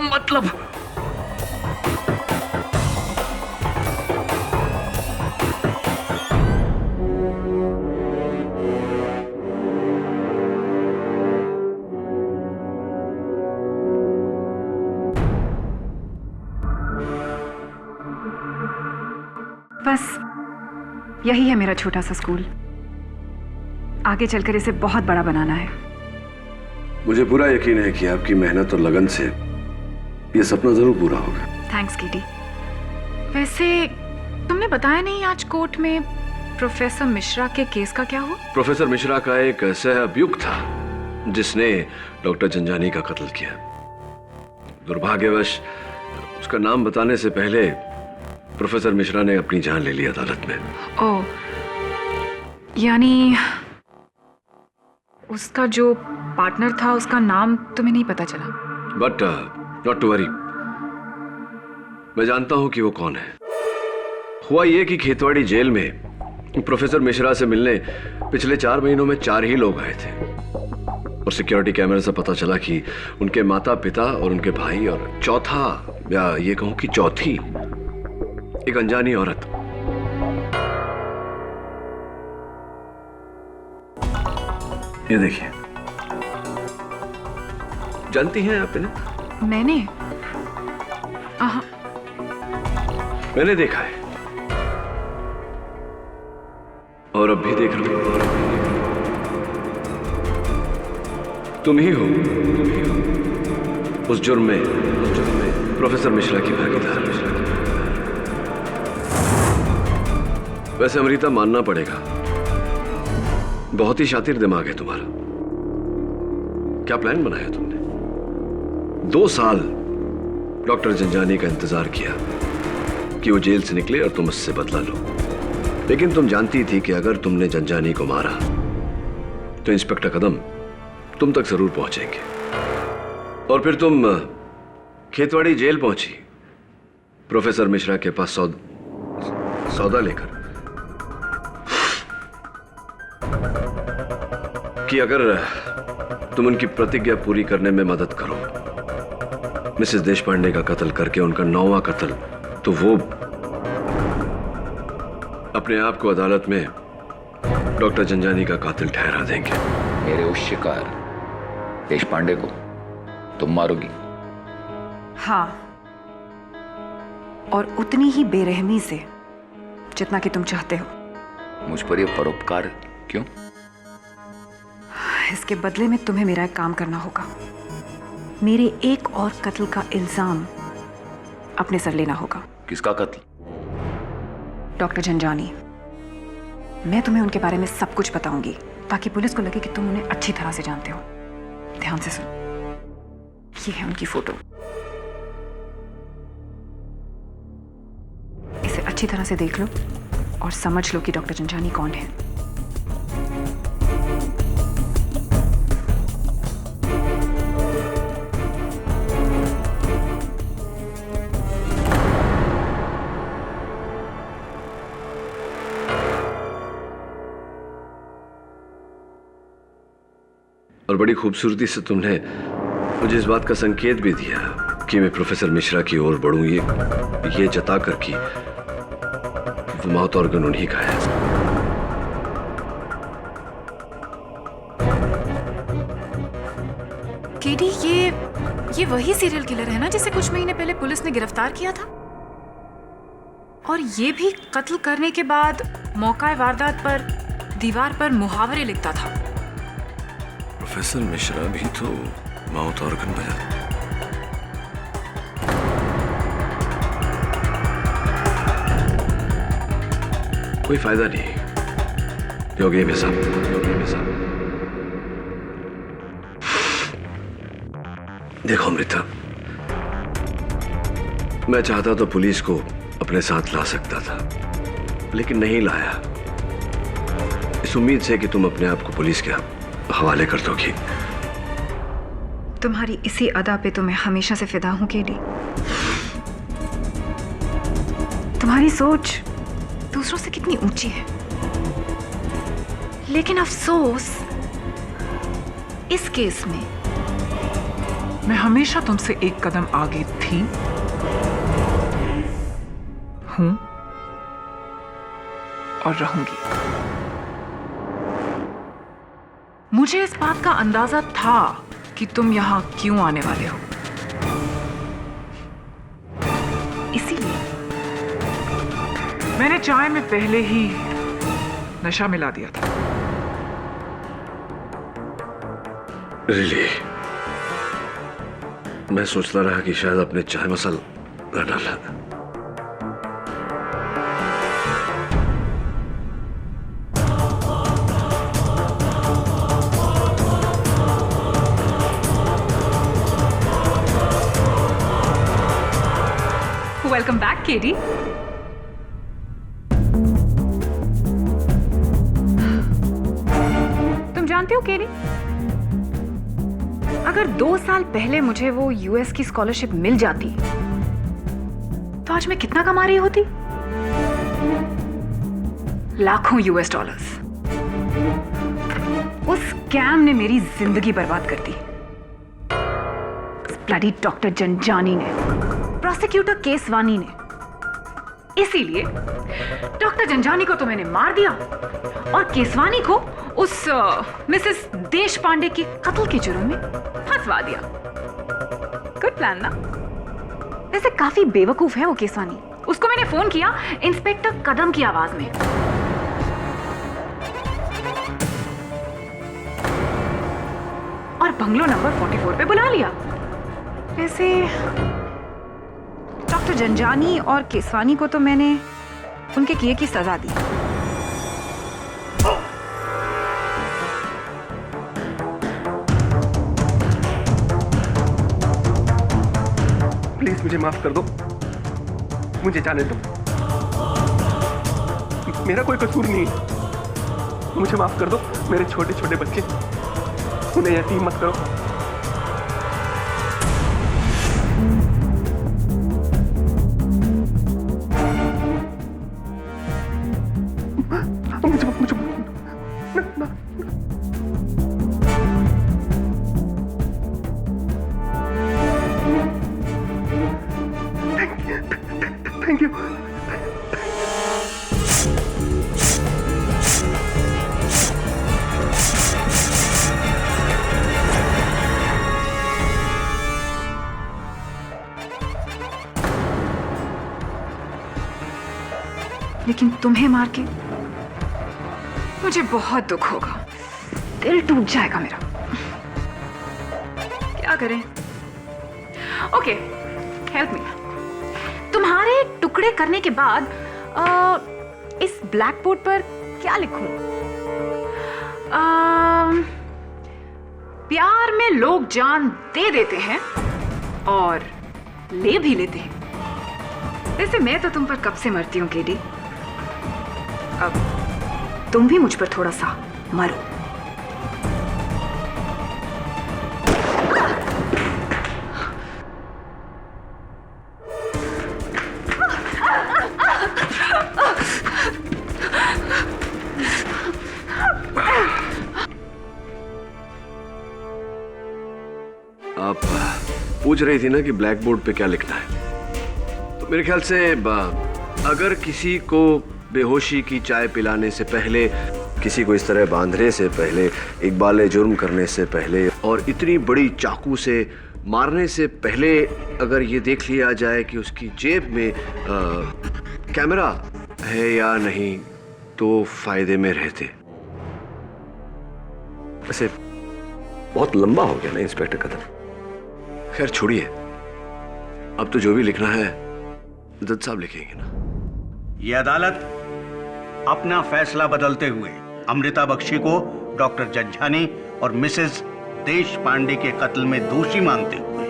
मतलब। बस यही है मेरा छोटा सा स्कूल। आगे चलकर इसे बहुत बड़ा बनाना है। मुझे पूरा यकीन है कि आपकी मेहनत और लगन से ये सपना जरूर पूरा होगा। Thanks KD. वैसे तुमने बताया नहीं आज कोर्ट में प्रोफेसर मिश्रा के केस का क्या हुआ? प्रोफेसर मिश्रा का एक सहअभियुक्त था जिसने डॉक्टर झंझानी का कत्ल किया। दुर्भाग्यवश उसका नाम बताने से पहले प्रोफेसर मिश्रा ने अपनी जान ले ली अदालत में। ओह, यानी उसका जो पार्टनर था उसका नाम तुम्हें नहीं पता चला? बट नॉट टू वरी, मैं जानता हूं कि वो कौन है। हुआ ये कि खेतवाड़ी जेल में प्रोफेसर मिश्रा से मिलने पिछले 4 महीनों में 4 ही लोग आए थे और सिक्योरिटी कैमरे से पता चला कि उनके माता पिता और उनके भाई और चौथा, या ये कहूं कि चौथी, एक अनजानी औरत। ये देखिए, जानती हैं आप इन्हें? मैंने देखा है और अब भी देख रहा हूं। तुम ही हो उस जुर्म में प्रोफेसर मिश्रा की भागीदार। वैसे अमृता, मानना पड़ेगा, बहुत ही शातिर दिमाग है तुम्हारा। क्या प्लान बनाया तुमने? 2 साल डॉक्टर झंझानी का इंतजार किया कि वो जेल से निकले और तुम उससे बदला लो। लेकिन तुम जानती थी कि अगर तुमने झंझानी को मारा तो इंस्पेक्टर कदम तुम तक जरूर पहुंचेंगे। और फिर तुम खेतवाड़ी जेल पहुंची प्रोफेसर मिश्रा के पास सौदा लेकर कि अगर तुम उनकी प्रतिज्ञा पूरी करने में मदद करो, मिसेस देशपांडे का कत्ल करके उनका 9वां कत्ल, तो वो अपने आप को अदालत में डॉक्टर जंजानी का कातिल ठहरा देंगे। मेरे उस शिकार देश पांडे को तुम मारोगी? हाँ, और उतनी ही बेरहमी से जितना कि तुम चाहते हो। मुझ पर ये परोपकार क्यों? इसके बदले में तुम्हें मेरा एक काम करना होगा। मेरे एक और कत्ल का इल्जाम अपने सर लेना होगा। किसका कत्ल? डॉक्टर जंजानी। मैं तुम्हें उनके बारे में सब कुछ बताऊंगी ताकि पुलिस को लगे कि तुम उन्हें अच्छी तरह से जानते हो। ध्यान से सुन, ये है उनकी फोटो। इसे अच्छी तरह से देख लो और समझ लो कि डॉक्टर जंजानी कौन है। और बड़ी खूबसूरती से तुमने मुझे इस बात का संकेत भी दिया कि मैं प्रोफेसर मिश्रा की ओर बढ़ूं, ये जता कर कि वो माउथ ऑर्गन उन्हीं का है। केडी, ये वही सीरियल किलर है ना जिसे कुछ महीने पहले पुलिस ने गिरफ्तार किया था? और ये भी कत्ल करने के बाद मौका वारदात पर दीवार पर मुहावरे लिखता था। प्रोफेसर मिश्रा भी तो माउथ ऑर्गन बजा। कोई फायदा नहीं। यो गेम है सब। देखो अमृता, मैं चाहता तो पुलिस को अपने साथ ला सकता था, लेकिन नहीं लाया। इस उम्मीद से कि तुम अपने आप को पुलिस के हवाले कर दोगी। तुम्हारी इसी अदा पे तो मैं हमेशा से फिदा हूं केडी। तुम्हारी सोच दूसरों से कितनी ऊंची है, लेकिन अफसोस इस केस में मैं हमेशा तुमसे एक कदम आगे थी, हूं और रहूंगी। मुझे इस बात का अंदाजा था कि तुम यहां क्यों आने वाले हो, इसीलिए मैंने चाय में पहले ही नशा मिला दिया था। रियली? मैं सोचता रहा कि शायद अपने चाय मसाला न डाला। Welcome back KD. तुम जानते हो केडी, अगर 2 साल पहले मुझे वो यूएस की स्कॉलरशिप मिल जाती तो आज मैं कितना कमा रही होती? लाखों US डॉलर्स। उस स्कैम ने मेरी जिंदगी बर्बाद कर दी। ब्लडी डॉक्टर जंजानी ने, प्रोसिक्यूटर केसवानी ने। इसीलिए डॉक्टर जंजानी को तो मैंने मार दिया और केसवानी को उस मिसेस देश पांडे के कत्ल के जुर्म में फंसवा दिया। गुड प्लान ना? वैसे काफी बेवकूफ है वो केसवानी। उसको मैंने फोन किया इंस्पेक्टर कदम की आवाज में। और बंगलो नंबर 44 पे बुला लिया। वैसे डॉक्टर जंजानी और केसवानी को तो मैंने उनके किए की सजा दी। प्लीज मुझे माफ कर दो, मुझे जाने दो। मेरा कोई कसूर नहीं है। मुझे माफ कर दो। मेरे छोटे छोटे बच्चे, उन्हें यतीम मत करो। Thank you. लेकिन तुम्हें मार के मुझे बहुत दुख होगा, दिल टूट जाएगा मेरा। क्या करें? Okay, help me. तुम्हारे टुकड़े करने के बाद इस ब्लैक बोर्ड पर क्या लिखूं? प्यार में लोग जान दे देते हैं और ले भी लेते हैं। वैसे मैं तो तुम पर कब से मरती हूं केडी, अब तुम भी मुझ पर थोड़ा सा मरो। आप पूछ रही थी ना कि ब्लैक बोर्ड पे क्या लिखना है, तो मेरे ख्याल से अगर किसी को बेहोशी की चाय पिलाने से पहले, किसी को इस तरह बांधने से पहले, इकबाल जुर्म करने से पहले और इतनी बड़ी चाकू से मारने से पहले अगर ये देख लिया जाए कि उसकी जेब में कैमरा है या नहीं, तो फायदे में रहते। वैसे बहुत लंबा हो गया ना इंस्पेक्टर कदम। खैर छोड़िए, अब तो जो भी लिखना है जज साहब लिखेंगे ना। ये अदालत अपना फैसला बदलते हुए अमृता बख्शी को डॉक्टर जंझानी और मिसेस देश पांडे के कत्ल में दोषी मानते हुए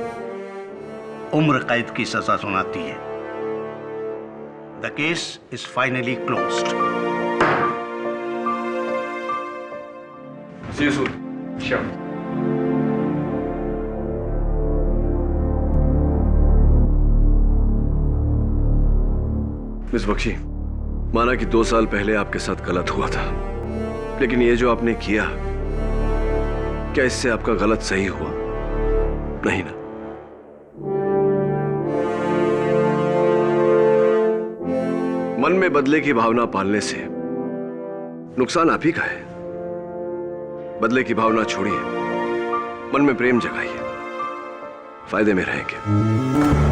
उम्र कैद की सजा सुनाती है। The case is finally closed. See you soon. Sure. Miss Bakshi, माना कि 2 साल पहले आपके साथ गलत हुआ था, लेकिन ये जो आपने किया, क्या इससे आपका गलत सही हुआ? नहीं ना? मन में बदले की भावना पालने से नुकसान आप ही का है। बदले की भावना छोड़िए, मन में प्रेम जगाइए, फायदे में रहेंगे।